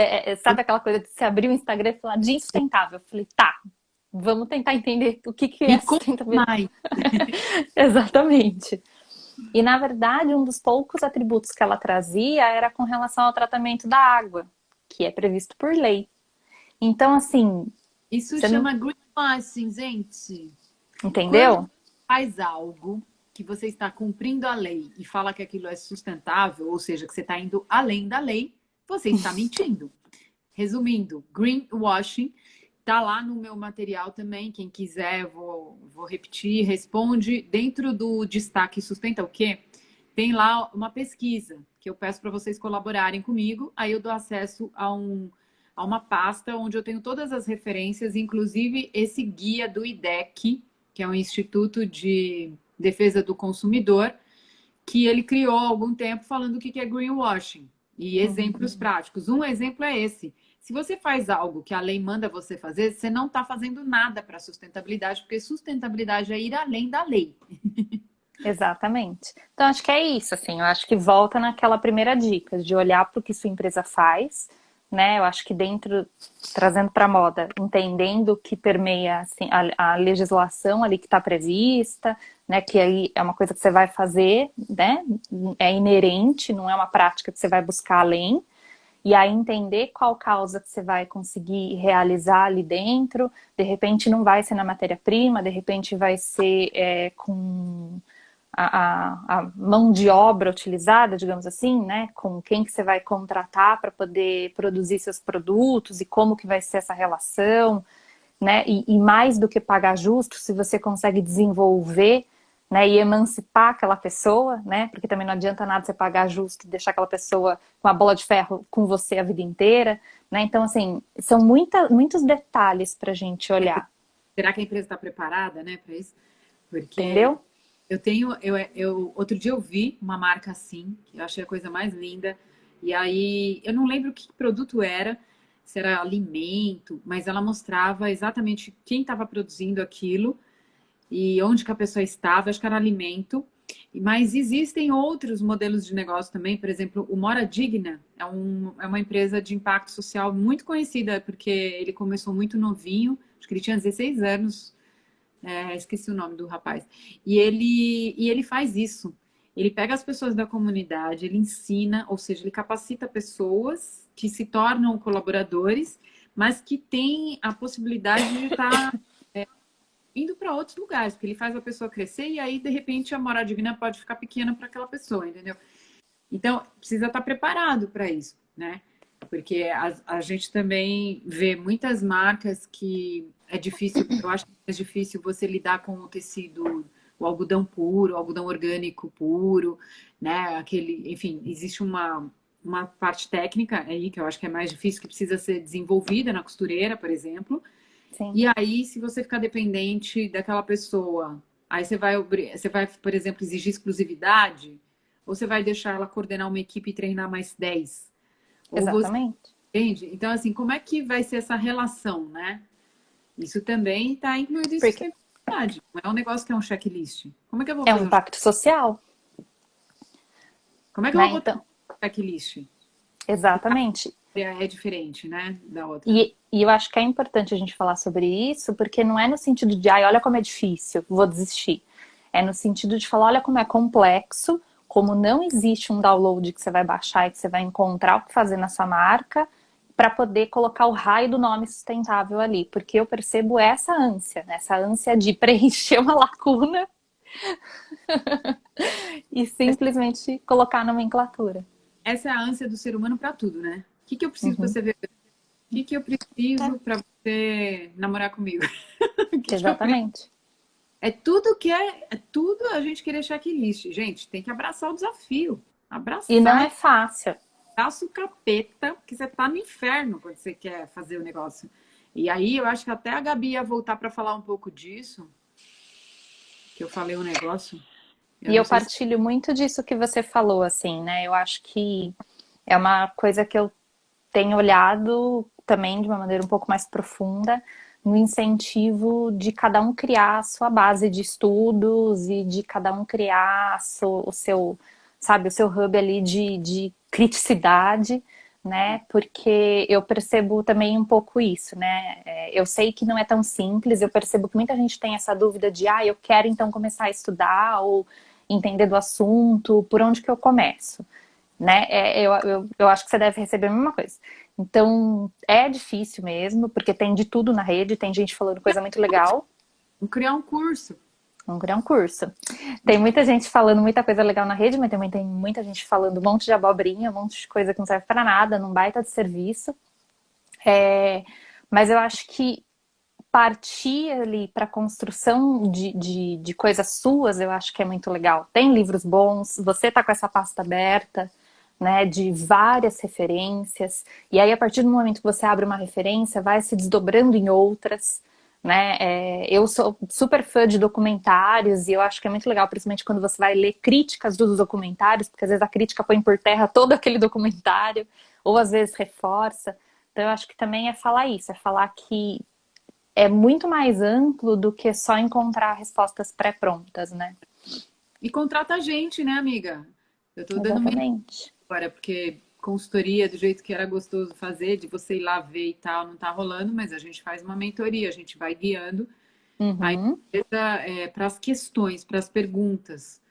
sabe aquela coisa de você abrir o Instagram e falar jeans sustentável? Eu falei, tá, vamos tentar entender o que, que Me é conta sustentabilidade. mais. Exatamente. E na verdade, um dos poucos atributos que ela trazia era com relação ao tratamento da água, que é previsto por lei. Então, assim, Isso você não chama greenwashing, gente. Quando entendeu? você faz algo que você está cumprindo a lei e fala que aquilo é sustentável, ou seja, que você está indo além da lei, você está mentindo. Resumindo, greenwashing tá lá no meu material também. Quem quiser, vou repetir. Responde dentro do destaque sustenta o quê? Tem lá uma pesquisa que eu peço para vocês colaborarem comigo. Aí eu dou acesso a uma pasta onde eu tenho todas as referências, inclusive esse guia do IDEC, que é um Instituto de Defesa do Consumidor, que ele criou há algum tempo falando o que é greenwashing e exemplos Uhum. práticos. Um exemplo é esse. Se você faz algo que a lei manda você fazer, você não está fazendo nada para sustentabilidade, porque sustentabilidade é ir além da lei. Exatamente. Então, acho que é isso, assim, eu acho que volta naquela primeira dica, de olhar para o que sua empresa faz, né? Eu acho que dentro, trazendo para a moda, entendendo o que permeia assim, a legislação ali que está prevista, né? Que aí é uma coisa que você vai fazer, né? É inerente, não é uma prática que você vai buscar além. E aí entender qual causa que você vai conseguir realizar ali dentro. De repente não vai ser na matéria-prima, de repente vai ser com a mão de obra utilizada, digamos assim, né? Com quem que você vai contratar para poder produzir seus produtos e como que vai ser essa relação, né? E mais do que pagar justo, se você consegue desenvolver, né, e emancipar aquela pessoa, né? Porque também não adianta nada você pagar justo e deixar aquela pessoa com a bola de ferro com você a vida inteira, né? Então, assim, são muitos detalhes para a gente olhar, Será que a empresa está preparada, né, para isso? Porque entendeu? outro dia eu vi uma marca assim, que eu achei a coisa mais linda. E aí, eu não lembro que produto era, se era alimento, mas ela mostrava exatamente quem estava produzindo aquilo e onde que a pessoa estava, acho que era alimento. Mas existem outros modelos de negócio também, por exemplo, o Mora Digna é uma empresa de impacto social muito conhecida, porque ele começou muito novinho, acho que ele tinha 16 anos, esqueci o nome do rapaz. E ele faz isso. Ele pega as pessoas da comunidade, ele ensina, ou seja, ele capacita pessoas que se tornam colaboradores, mas que têm a possibilidade de estar indo para outros lugares, porque ele faz a pessoa crescer e aí, de repente, a moral divina pode ficar pequena para aquela pessoa, entendeu? Então, precisa estar preparado para isso, né? Porque a gente também vê muitas marcas que é difícil, eu acho que é difícil você lidar com o tecido, o algodão puro, o algodão orgânico puro, né? Aquele, enfim, existe uma parte técnica aí que eu acho que é mais difícil, que precisa ser desenvolvida na costureira, por exemplo. Sim, E aí, se você ficar dependente daquela pessoa, aí você vai, por exemplo, exigir exclusividade, ou você vai deixar ela coordenar uma equipe e treinar mais 10? Ou você exatamente. entende? Então, assim, como é que vai ser essa relação, né? Isso também está incluído em Porque sustentabilidade. Não é um negócio que é um checklist. Como é que eu vou é um fazer um impacto social, Como é que eu né? vou botar Então, um checklist? exatamente. É diferente, né? Da outra. E eu acho que é importante a gente falar sobre isso, porque não é no sentido de, ai, olha como é difícil, vou desistir. É no sentido de falar, olha como é complexo, como não existe um download que você vai baixar e que você vai encontrar o que fazer na sua marca, para poder colocar o raio do nome sustentável ali. Porque eu percebo essa ânsia, né? Essa ânsia de preencher uma lacuna e simplesmente colocar nomenclatura. Essa é a ânsia do ser humano para tudo, né? O que que eu preciso para Uhum. você ver? O que que eu É, preciso para você namorar comigo? O que que eu preciso? exatamente. É tudo a gente querer checklist. Gente, tem que abraçar o desafio. E não Abraçar, é fácil. abraça o capeta, porque você tá no inferno quando você quer fazer o negócio. E aí eu acho que até a Gabi ia voltar para falar um pouco disso, que eu falei um negócio. Eu E não eu sei se partilho muito disso que você falou, assim, né? Eu acho que é uma coisa que eu tenho olhado também de uma maneira um pouco mais profunda no incentivo de cada um criar a sua base de estudos e de cada um criar o seu, sabe, o seu hub ali de criticidade, né? Porque eu percebo também um pouco isso, né? Eu sei que não é tão simples, eu percebo que muita gente tem essa dúvida de, eu quero então começar a estudar ou entender do assunto, por onde que eu começo? Né? Eu acho que você deve receber a mesma coisa. Então, é difícil mesmo, porque tem de tudo na rede, tem gente falando coisa muito legal. vamos criar um curso. Vamos criar um curso. Tem muita gente falando muita coisa legal na rede, mas também tem muita gente falando um monte de abobrinha, um monte de coisa que não serve para nada, num baita de serviço. Mas eu acho que partir ali para construção de coisas suas, eu acho que é muito legal. Tem livros bons, você tá com essa pasta aberta, né, de várias referências, e aí a partir do momento que você abre uma referência, vai se desdobrando em outras, né? Eu sou super fã de documentários e eu acho que é muito legal, principalmente quando você vai ler críticas dos documentários, porque às vezes a crítica põe por terra todo aquele documentário, ou às vezes reforça. Então eu acho que também é falar isso, é falar que é muito mais amplo do que só encontrar respostas pré-prontas, né? E contrata a gente, né, amiga? Eu tô dando uma Exatamente. agora, porque consultoria do jeito que era gostoso fazer, de você ir lá ver e tal, não tá rolando, mas a gente faz uma mentoria, a gente vai guiando a Uhum, empresa para as questões, para as perguntas,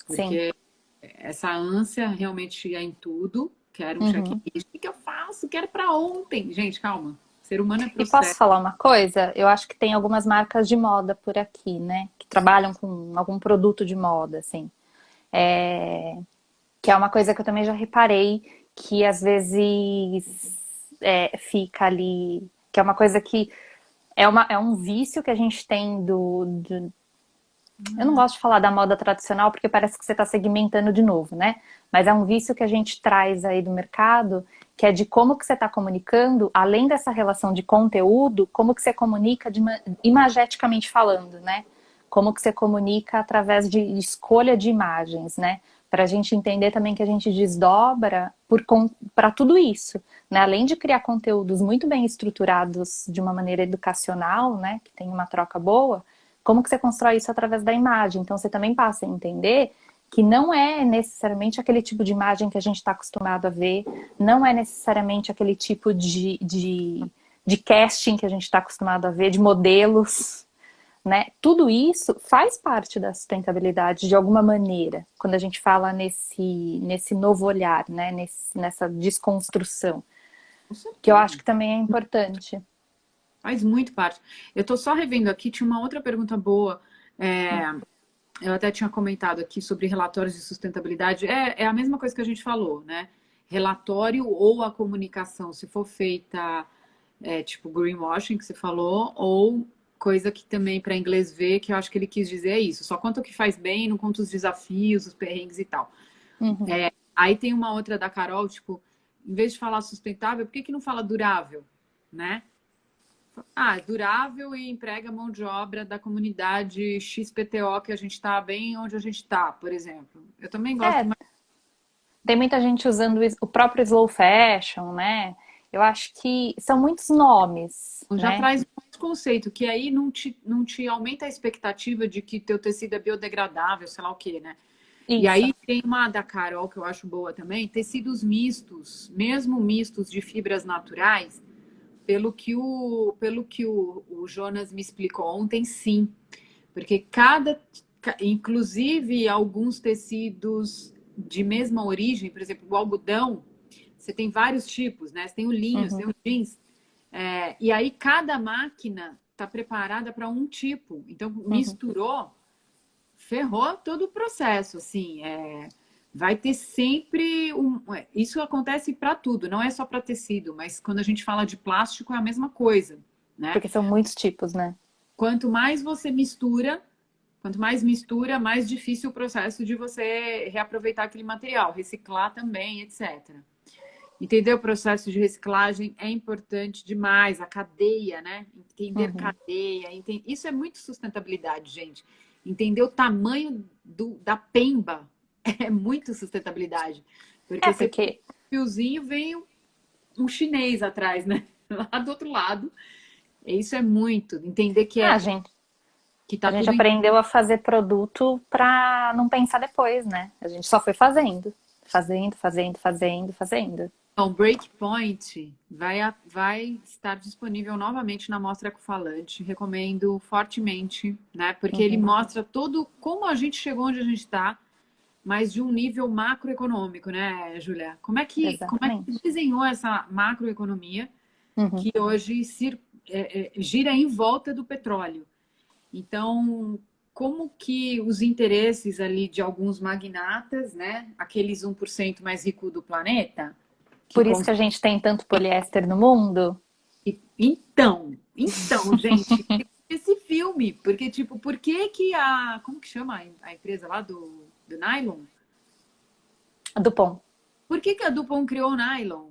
sim. porque essa ânsia realmente é em tudo. Quero um Uhum. checklist. O que eu faço? Quero para ontem. Gente, calma. Ser humano é E posso processo. falar uma coisa? Eu acho que tem algumas marcas de moda por aqui, né? Que trabalham com algum produto de moda, assim. Que é uma coisa que eu também já reparei, que às vezes fica ali. Que é uma coisa que é um vício que a gente tem eu não gosto de falar da moda tradicional porque parece que você está segmentando de novo, né? Mas é um vício que a gente traz aí do mercado, que é de como que você está comunicando, além dessa relação de conteúdo, como que você comunica imageticamente falando, né? Como que você comunica através de escolha de imagens, né? Para a gente entender também que a gente desdobra para tudo isso, né? Além de criar conteúdos muito bem estruturados de uma maneira educacional, né? Que tem uma troca boa, como que você constrói isso através da imagem? Então você também passa a entender que não é necessariamente aquele tipo de imagem que a gente está acostumado a ver, não é necessariamente aquele tipo de casting que a gente está acostumado a ver, de modelos, né? Tudo isso faz parte da sustentabilidade de alguma maneira, quando a gente fala nesse novo olhar, né? Nessa desconstrução, Com que eu acho certeza. que também é importante. Faz muito parte. Eu tô só revendo aqui, tinha uma outra pergunta boa. É, eu até tinha comentado aqui sobre relatórios de sustentabilidade. É a mesma coisa que a gente falou, né? Relatório ou a comunicação, se for feita, tipo greenwashing, que você falou, ou coisa que também para inglês ver, que eu acho que ele quis dizer é isso. Só conta o que faz bem, não conta os desafios, os perrengues e tal. Uhum. Aí tem uma outra da Carol, tipo, em vez de falar sustentável, por que que não fala durável, né? Ah, durável e emprega mão de obra da comunidade XPTO que a gente está bem onde a gente está, por exemplo. Eu também gosto É, mais. tem muita gente usando o próprio slow fashion, né? Eu acho que são muitos nomes, Já né? traz mais conceito, que aí não te aumenta a expectativa de que teu tecido é biodegradável, sei lá o quê, né? E Isso. aí tem uma da Carol que eu acho boa também, tecidos mistos, mesmo mistos de fibras naturais, pelo que o Jonas me explicou ontem, sim. Porque inclusive alguns tecidos de mesma origem, por exemplo, o algodão, você tem vários tipos, né? Você tem o linho, você Uhum. tem o jeans. E aí cada máquina está preparada para um tipo. Então, Uhum. misturou, ferrou todo o processo, assim. Vai ter sempre isso acontece para tudo, não é só para tecido, mas quando a gente fala de plástico é a mesma coisa, né? Porque são muitos tipos, né? Quanto mais você mistura, quanto mais mistura, mais difícil o processo de você reaproveitar aquele material, reciclar também, etc. Entender o processo de reciclagem é importante demais, a cadeia, né? Entender Uhum. cadeia, isso é muito sustentabilidade, gente. Entender o tamanho da pemba é muito sustentabilidade. É, Porque você porque puxa um fiozinho, vem um chinês atrás, né? Lá do outro lado. Isso é muito. Entender que a é gente, que a tá gente tudo aprendeu a fazer produto para não pensar depois, né? A gente só foi fazendo. Fazendo, fazendo, fazendo, fazendo. Então, Breakpoint vai estar disponível novamente na Mostra Ecofalante. Recomendo fortemente, né? Porque ele Uhum. mostra todo como a gente chegou onde a gente está, mas de um nível macroeconômico, né, Julia? Como é que Exatamente. desenhou essa macroeconomia Uhum. que hoje gira em volta do petróleo? Então, como que os interesses ali de alguns magnatas, né? Aqueles 1% mais rico do planeta, que Por isso que a gente tem tanto poliéster no mundo. então, gente, esse filme, porque, tipo, por que que como que chama a empresa lá do nylon? Dupont. Por que que a DuPont criou o nylon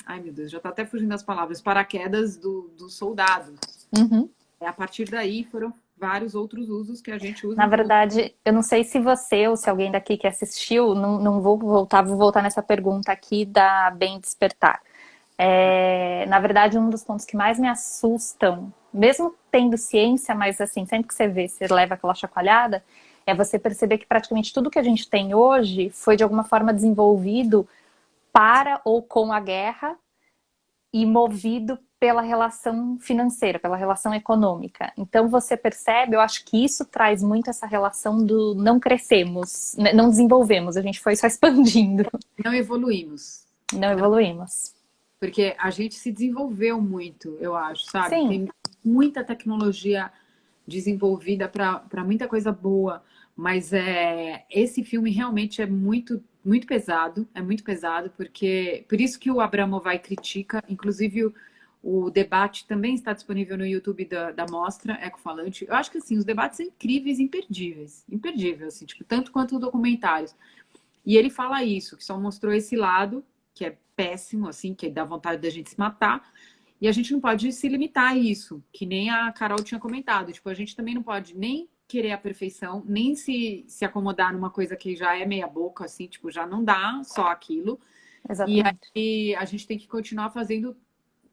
ai meu Deus, já tá até fugindo das palavras, paraquedas dos soldados. Uhum. A partir daí foram vários outros usos que a gente usa Na em tudo. verdade, eu não sei se você ou se alguém daqui que assistiu, não vou voltar nessa pergunta aqui da Bem Despertar. Na verdade, um dos pontos que mais me assustam, mesmo tendo ciência, mas assim, sempre que você vê, você leva aquela chacoalhada, é você perceber que praticamente tudo que a gente tem hoje foi de alguma forma desenvolvido para ou com a guerra e movido pela relação financeira, pela relação econômica. Então você percebe, eu acho que isso traz muito essa relação do não crescemos, não desenvolvemos, a gente foi só expandindo, Não evoluímos. não evoluímos. Porque a gente se desenvolveu muito, eu acho, sabe? Sim, Tem muita tecnologia desenvolvida para muita coisa boa, mas esse filme realmente é muito pesado, porque por isso que o Abramovay critica, inclusive o debate também está disponível no YouTube da Mostra Ecofalante. Eu acho que assim, os debates são incríveis, imperdíveis, imperdíveis, assim, tipo, tanto quanto documentários. E ele fala isso, que só mostrou esse lado, que é péssimo, assim, que dá vontade da gente se matar. E a gente não pode se limitar a isso, que nem a Carol tinha comentado. Tipo, a gente também não pode nem querer a perfeição, nem se acomodar numa coisa que já é meia boca, assim, tipo, já não dá só aquilo. E exatamente. aí a gente tem que continuar fazendo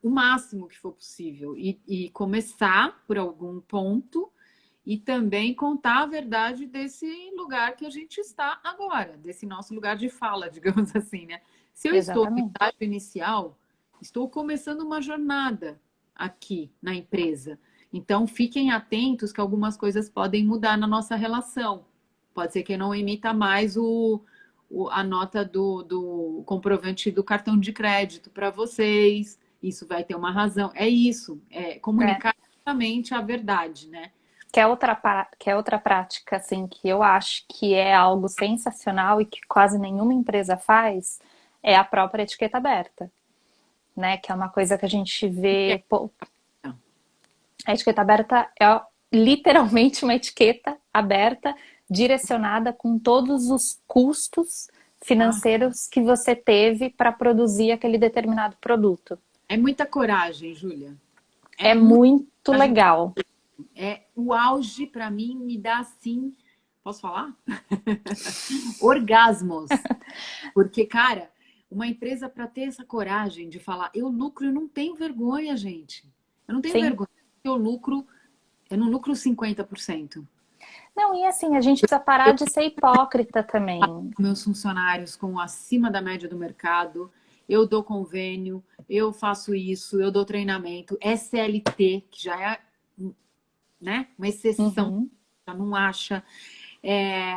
o máximo que for possível. E começar por algum ponto e também contar a verdade desse lugar que a gente está agora, desse nosso lugar de fala, digamos assim, né? Se eu estou no Exatamente. estágio inicial, estou começando uma jornada aqui na empresa. Então, fiquem atentos que algumas coisas podem mudar na nossa relação. Pode ser que eu não emita mais a nota do comprovante do cartão de crédito para vocês. isso vai ter uma razão. É isso, é comunicar exatamente a verdade, né? Que é outra prática, assim, que eu acho que é algo sensacional e que quase nenhuma empresa faz, é a própria etiqueta aberta, né? Que é uma coisa que a gente vê. Pô, a etiqueta aberta é literalmente uma etiqueta aberta, direcionada com todos os custos Ah, financeiros que você teve para produzir aquele determinado produto. é muita coragem, Júlia. É É muita muito coragem. legal. É o auge para mim me dá assim, posso falar? Orgasmos. Porque, cara, uma empresa para ter essa coragem de falar, eu lucro, eu não tenho vergonha, gente. Eu não tenho Sim. vergonha. Eu não lucro 50%. Não, e assim, a gente precisa parar de ser hipócrita também. Meus funcionários com acima da média do mercado, eu dou convênio, eu faço isso, eu dou treinamento, SLT, que já é, né, uma exceção, Uhum. já não acha. É,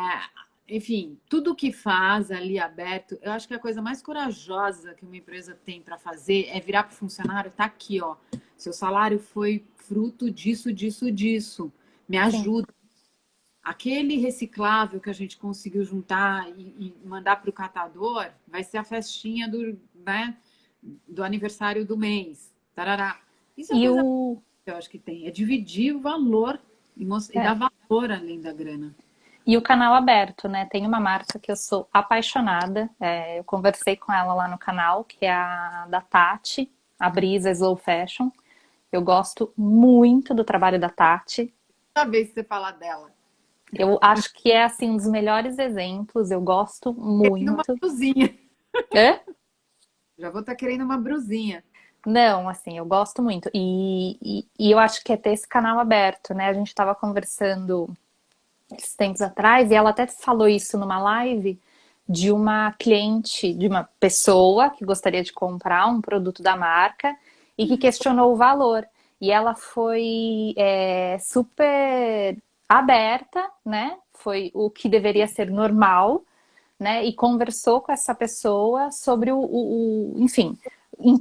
enfim, tudo que faz ali aberto, eu acho que a coisa mais corajosa que uma empresa tem para fazer é virar para o funcionário, tá aqui, ó, seu salário foi fruto disso, disso, disso, me Sim. ajuda. Aquele reciclável que a gente conseguiu juntar e mandar para o catador vai ser a festinha do, né, do aniversário do mês. Tarará. Isso é a E coisa o, que eu acho que tem. É dividir o valor e dar é, valor além da grana. e o canal aberto, né? Tem uma marca que eu sou apaixonada. Eu conversei com ela lá no canal, que é a da Tati, a Brisa Slow Fashion. Eu gosto muito do trabalho da Tati. Toda vez que você falar dela. Eu acho que é assim um dos melhores exemplos. Eu gosto Querendo uma muito. brusinha. Hã? Já vou estar querendo uma brusinha. Não, assim, eu gosto muito. E eu acho que é ter esse canal aberto, né? A gente estava conversando esses tempos atrás, e ela até falou isso numa live de uma cliente, de uma pessoa que gostaria de comprar um produto da marca e que questionou o valor. E ela foi super aberta, né? Foi o que deveria ser normal, né? E conversou com essa pessoa sobre enfim,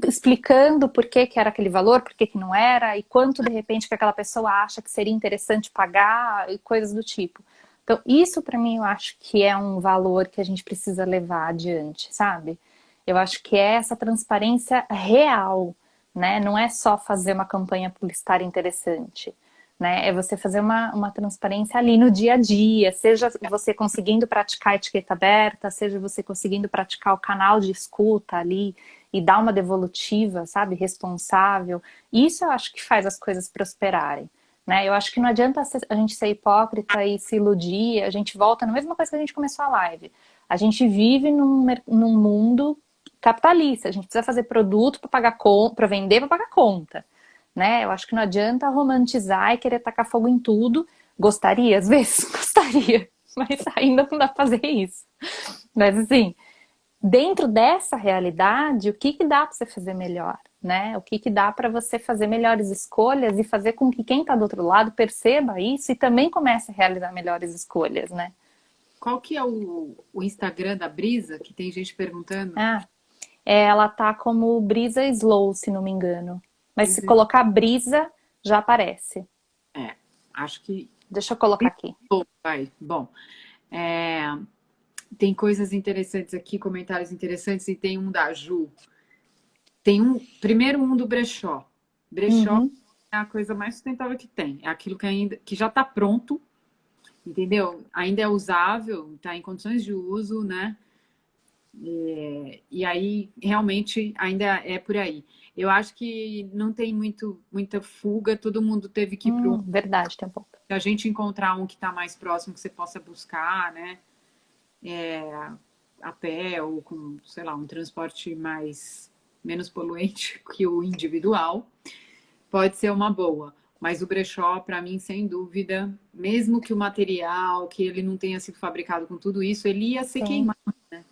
explicando por que que era aquele valor, por que que não era, e quanto de repente que aquela pessoa acha que seria interessante pagar, e coisas do tipo. Então, isso para mim eu acho que é um valor que a gente precisa levar adiante, sabe? Eu acho que é essa transparência real, né? Não é só fazer uma campanha publicitária interessante, né? É você fazer uma transparência ali no dia a dia, seja você conseguindo praticar a etiqueta aberta, seja você conseguindo praticar o canal de escuta ali e dar uma devolutiva, sabe, responsável. Isso eu acho que faz as coisas prosperarem, né? Eu acho que não adianta a gente ser hipócrita e se iludir, a gente volta na mesma coisa que a gente começou a live. A gente vive num mundo capitalista, a gente precisa fazer produto para pagar para vender, para pagar conta, né? Eu acho que não adianta romantizar e querer tacar fogo em tudo. Gostaria, às vezes, gostaria, mas ainda não dá pra fazer isso. Mas assim, dentro dessa realidade, o que que dá para você fazer melhor, né? O que que dá para você fazer melhores escolhas e fazer com que quem está do outro lado perceba isso e também comece a realizar melhores escolhas, né? Qual que é o Instagram da Brisa? Que tem gente perguntando. Ah, ela tá como Brisa Slow, se não me engano. Mas se Brisa. colocar Brisa, já aparece. É, acho que. Deixa eu colocar aqui. Vai. Bom, é, tem coisas interessantes aqui, comentários interessantes, e tem um da Ju. Tem primeiro um do brechó. Brechó Uhum. é a coisa mais sustentável que tem. É aquilo que já está pronto, entendeu? Ainda é usável, está em condições de uso, né? E aí, realmente, ainda é por aí. Eu acho que não tem muita fuga, todo mundo teve que ir para Verdade, tem um ponto. a gente encontrar um que está mais próximo, que você possa buscar, né? A pé ou com, sei lá, um transporte menos poluente que o individual, pode ser uma boa. Mas o brechó, para mim, sem dúvida, mesmo que o material, que ele não tenha sido fabricado com tudo isso, ele ia ser Sim. queimado, né?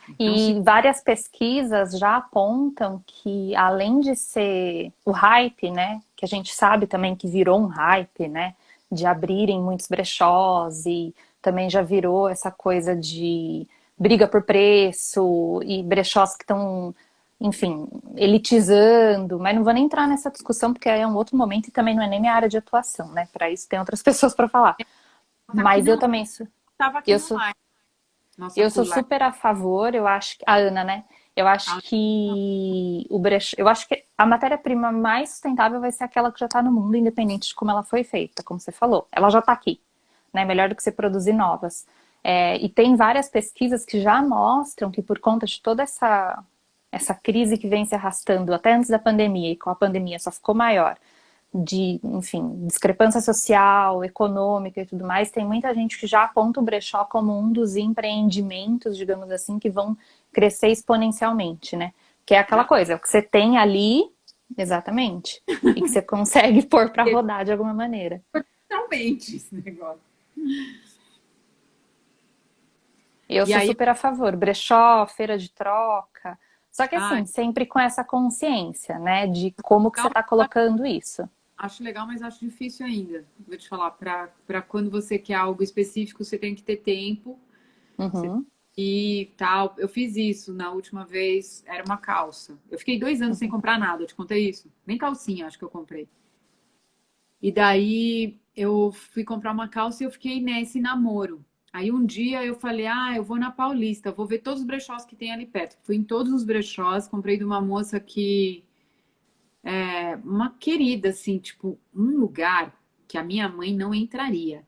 Então, E várias pesquisas já apontam que, além de ser o hype, né, que a gente sabe também que virou um hype, né, de abrirem muitos brechós e também já virou essa coisa de briga por preço e brechós que estão enfim, elitizando, mas não vou nem entrar nessa discussão porque é um outro momento e também não é nem minha área de atuação, né? Para isso tem outras pessoas para falar. Tá aqui Mas eu não, também sou, tava aqui eu no sou, live, nossa eu sou colar. super a favor, eu acho que a Ana, né? Eu acho que eu acho que a matéria-prima mais sustentável vai ser aquela que já está no mundo, independente de como ela foi feita, como você falou. Ela já está aqui, né? Melhor do que você produzir novas. E tem várias pesquisas que já mostram que por conta de toda essa crise que vem se arrastando até antes da pandemia e com a pandemia só ficou maior, de, enfim, discrepância social, econômica e tudo mais, tem muita gente que já aponta o brechó como um dos empreendimentos, digamos assim, que vão crescer exponencialmente, né? Que é aquela Já coisa, o que você tem ali, exatamente, e que você consegue pôr para rodar de alguma maneira. finalmente esse negócio. Eu E sou aí, super a favor, brechó, feira de troca, só que ah, assim, sempre com essa consciência, né, de como que você legal, está colocando isso. acho legal, mas acho difícil ainda. Vou te falar, para quando você quer algo específico, você tem que ter tempo. Você Uhum, e tal. Eu fiz isso na última vez, era uma calça. Eu fiquei 2 anos sem comprar nada, eu te contei isso? Nem calcinha, acho que eu comprei. E daí eu fui comprar uma calça e eu fiquei nesse namoro. Aí um dia eu falei, eu vou na Paulista, vou ver todos os brechós que tem ali perto. Fui em todos os brechós, comprei de uma moça que é uma querida, assim, tipo, um lugar que a minha mãe não entraria.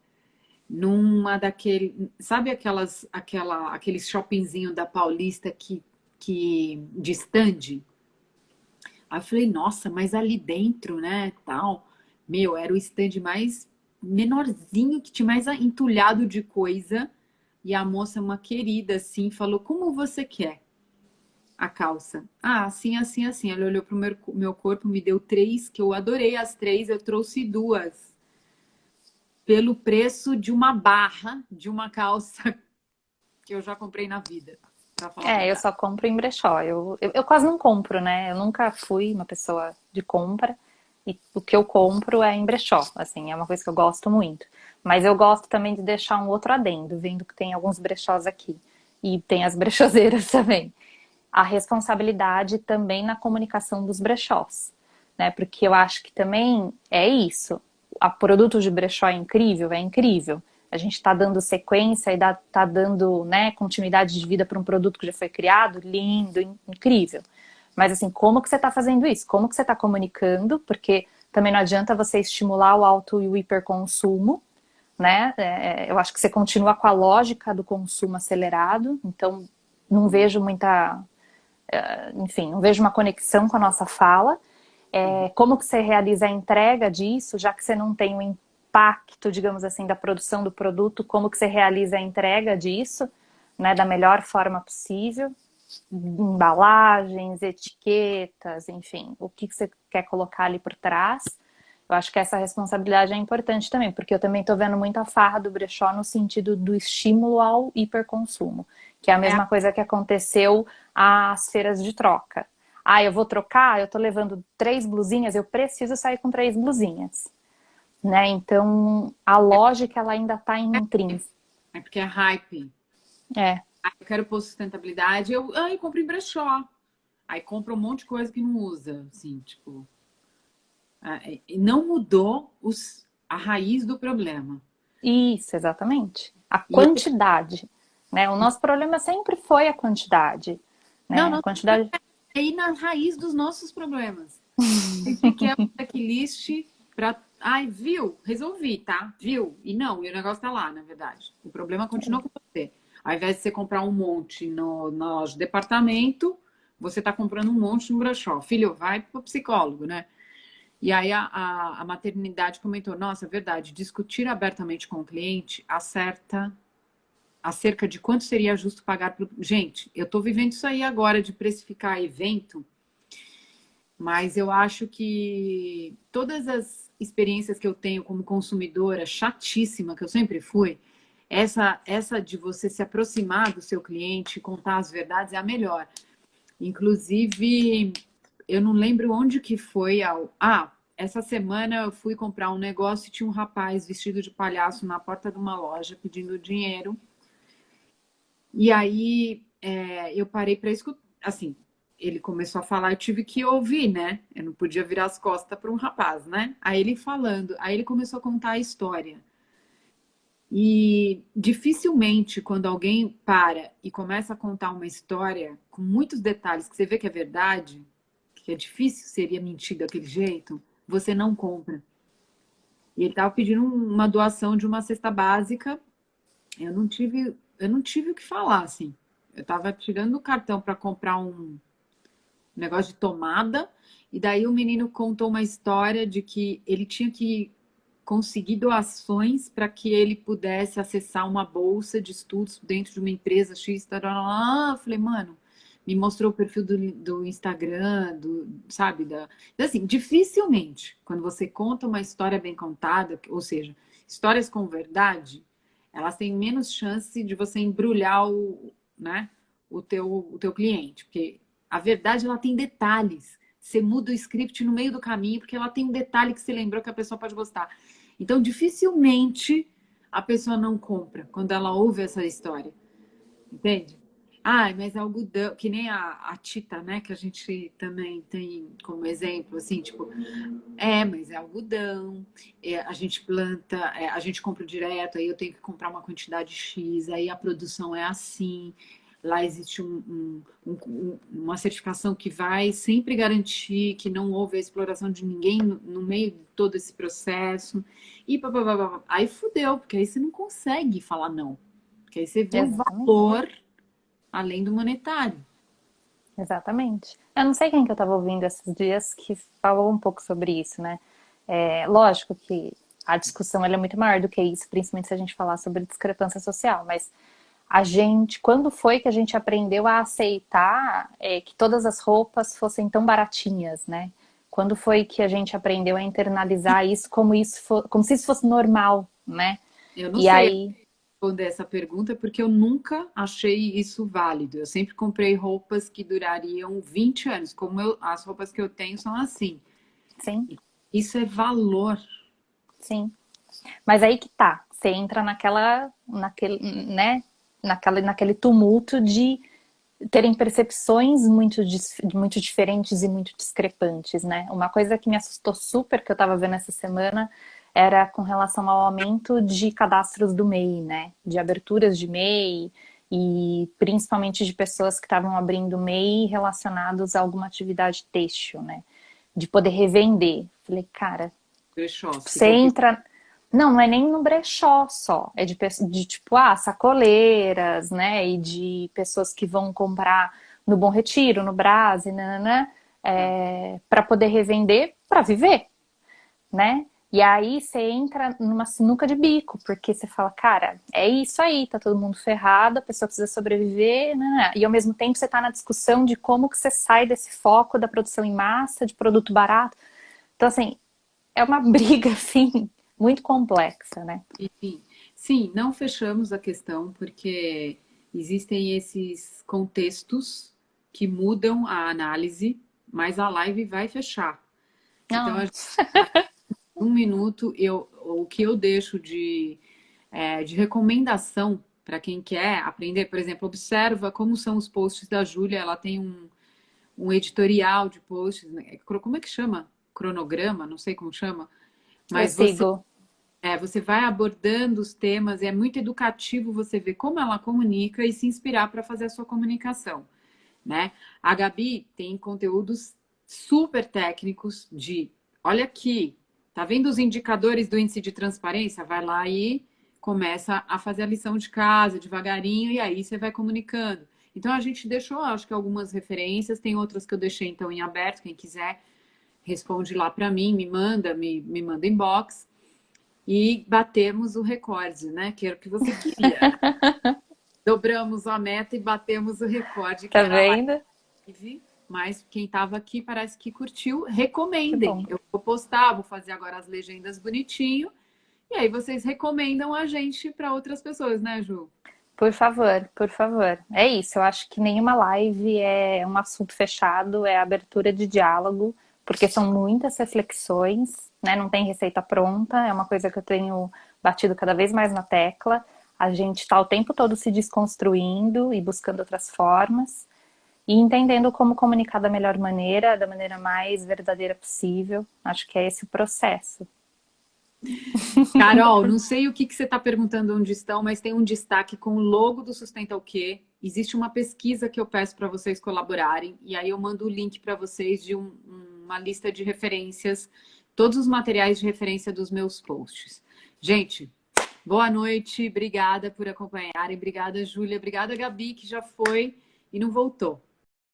Numa daquele, sabe aquele shoppingzinho da Paulista que de stand? Aí eu falei, nossa, mas ali dentro, né, tal, meu, era o stand mais menorzinho que tinha mais entulhado de coisa. E a moça, uma querida, assim, falou: como você quer a calça? Ah, assim, assim, assim. Ela olhou pro meu corpo, me deu três, que eu adorei as três, eu trouxe duas. Pelo preço de uma barra de uma calça que eu já comprei na vida, pra falar a Eu verdade. só compro em brechó. Eu quase não compro, né? Eu nunca fui uma pessoa de compra. E o que eu compro é em brechó, assim, é uma coisa que eu gosto muito. Mas eu gosto também de deixar um outro adendo, vendo que tem alguns brechós aqui. E tem as brechozeiras também. A responsabilidade também na comunicação dos brechós, né? Porque eu acho que também é isso. A produto de brechó é incrível, é incrível. A gente está dando sequência e está dando, né, continuidade de vida para um produto que já foi criado, lindo, incrível. Mas assim, como que você está fazendo isso? Como que você está comunicando? Porque também não adianta você estimular o auto e o hiperconsumo, né? Eu acho que você continua com a lógica do consumo acelerado, então não vejo muita, enfim, não vejo uma conexão com a nossa fala. Como que você realiza a entrega disso, já que você não tem o impacto, digamos assim, da produção do produto, como que você realiza a entrega disso, né, da melhor forma possível, embalagens, etiquetas, enfim, o que você quer colocar ali por trás. Eu acho que essa responsabilidade é importante também, porque eu também estou vendo muita farra do brechó no sentido do estímulo ao hiperconsumo, que é a É, mesma coisa que aconteceu às feiras de troca. Eu vou trocar, eu tô levando 3 blusinhas, eu preciso sair com 3 blusinhas, né? Então, a lógica, ela ainda tá intrínseca. é porque é hype. É, Eu quero pôr sustentabilidade, eu compro em brechó. Aí compro um monte de coisa que não usa, assim, tipo. E não mudou a raiz do problema. isso, exatamente. A E quantidade, né? O nosso problema sempre foi a quantidade, não, né? A não, quantidade. é ir na raiz dos nossos problemas. A gente quer um checklist para. Ai, viu? Resolvi, tá? Viu? E não, e o negócio tá lá, na verdade. O problema continua com você. Ao invés de você comprar um monte na loja de departamento, você tá comprando um monte no brechó. Filho, vai pro psicólogo, né? E aí a maternidade comentou: nossa, é verdade, discutir abertamente com o cliente acerta acerca de quanto seria justo pagar pro. Gente, eu tô vivendo isso aí agora de precificar evento. Mas eu acho que todas as experiências que eu tenho como consumidora, chatíssima, que eu sempre fui, essa de você se aproximar do seu cliente, contar as verdades, é a melhor. Inclusive, eu não lembro onde que foi. Essa semana eu fui comprar um negócio e tinha um rapaz vestido de palhaço na porta de uma loja pedindo dinheiro. E aí eu parei para escutar. Assim, ele começou a falar, eu tive que ouvir, né? Eu não podia virar as costas para um rapaz, né? Aí ele falando, aí ele começou a contar a história. E dificilmente, quando alguém para e começa a contar uma história com muitos detalhes que você vê que é verdade, que é difícil seria mentir daquele jeito, você não compra. E ele estava pedindo uma doação de uma cesta básica. Eu não tive o que falar, assim. Eu estava tirando o cartão para comprar um negócio de tomada, e daí o menino contou uma história de que ele tinha que conseguir doações para que ele pudesse acessar uma bolsa de estudos dentro de uma empresa X. Tarará. Eu falei, mano, me mostrou o perfil do Instagram, sabe? Assim, dificilmente, quando você conta uma história bem contada, ou seja, histórias com verdade, elas têm menos chance de você embrulhar né, o teu cliente, porque a verdade ela tem detalhes. Você muda o script no meio do caminho, porque ela tem um detalhe que você lembrou que a pessoa pode gostar. Então, dificilmente a pessoa não compra quando ela ouve essa história. Entende? Ah, mas algodão, que nem a Tita, né? Que a gente também tem como exemplo, assim, tipo, mas é algodão, a gente planta, a gente compra direto, aí eu tenho que comprar uma quantidade X, aí a produção é assim. Lá existe uma certificação que vai sempre garantir que não houve a exploração de ninguém no meio de todo esse processo. E pá. Aí fudeu, porque aí você não consegue falar não. Porque aí você vê o Exatamente. valor além do monetário. Exatamente. Eu não sei quem que eu estava ouvindo esses dias que falou um pouco sobre isso, né? Lógico que a discussão ela é muito maior do que isso, principalmente se a gente falar sobre discrepância social, mas quando foi que a gente aprendeu a aceitar que todas as roupas fossem tão baratinhas, né? Quando foi que a gente aprendeu a internalizar isso como se isso fosse normal, né? Eu não E sei aí, responder essa pergunta porque eu nunca achei isso válido. Eu sempre comprei roupas que durariam 20 anos, como as roupas que eu tenho são assim. sim, Isso é valor. sim. Mas aí que tá, você entra né, naquele tumulto de terem percepções muito diferentes e muito discrepantes, né? Uma coisa que me assustou super, que eu tava vendo essa semana, era com relação ao aumento de cadastros do MEI, né? De aberturas de MEI e principalmente de pessoas que estavam abrindo MEI relacionados a alguma atividade têxtil, né? De poder revender. Falei, cara, Brechós, você tipo, entra. Não, não é nem no brechó só. É de tipo, sacoleiras, né? E de pessoas que vão comprar no Bom Retiro, no Brás, né? Para poder revender, para viver, né? E aí você entra numa sinuca de bico, porque você fala, cara, é isso aí, tá todo mundo ferrado, a pessoa precisa sobreviver, né? E ao mesmo tempo você tá na discussão de como que você sai desse foco da produção em massa, de produto barato. Então, assim, é uma briga, assim, muito complexa, né? enfim. Sim, não fechamos a questão porque existem esses contextos que mudam a análise, mas a live vai fechar. Então, Não, um minuto, o que eu deixo de recomendação para quem quer aprender, por exemplo, observa como são os posts da Júlia, ela tem um editorial de posts, né? Como é que chama? Cronograma, não sei como chama, eu mas sigo. você vai abordando os temas, e é muito educativo você ver como ela comunica e se inspirar para fazer a sua comunicação, né? A Gabi tem conteúdos super técnicos olha aqui, tá vendo os indicadores do índice de transparência? Vai lá e começa a fazer a lição de casa devagarinho e aí você vai comunicando. Então a gente deixou, acho que algumas referências, tem outras que eu deixei então em aberto, quem quiser responde lá para mim, me manda inbox e batemos o recorde, né? Que era o que você queria. Dobramos a meta e batemos o recorde, que Tá era a vendo? live. Mas quem estava aqui parece que curtiu. Que Recomendem. bom. Eu vou postar, vou fazer agora as legendas bonitinho. E aí vocês recomendam a gente para outras pessoas, né, Ju? Por favor, por favor. É isso, eu acho que nenhuma live é um assunto fechado, é abertura de diálogo, porque são muitas reflexões, né? Não tem receita pronta, é uma coisa que eu tenho batido cada vez mais na tecla. A gente está o tempo todo se desconstruindo e buscando outras formas. E entendendo como comunicar da melhor maneira, da maneira mais verdadeira possível. Acho que é esse o processo. Carol, não sei o que você está perguntando onde estão, mas tem um destaque com o logo do Sustenta o Quê? Existe uma pesquisa que eu peço para vocês colaborarem, e aí eu mando o link para vocês de uma lista de referências, todos os materiais de referência dos meus posts. Gente, boa noite, obrigada por acompanharem, obrigada, Júlia, obrigada, Gabi, que já foi e não voltou.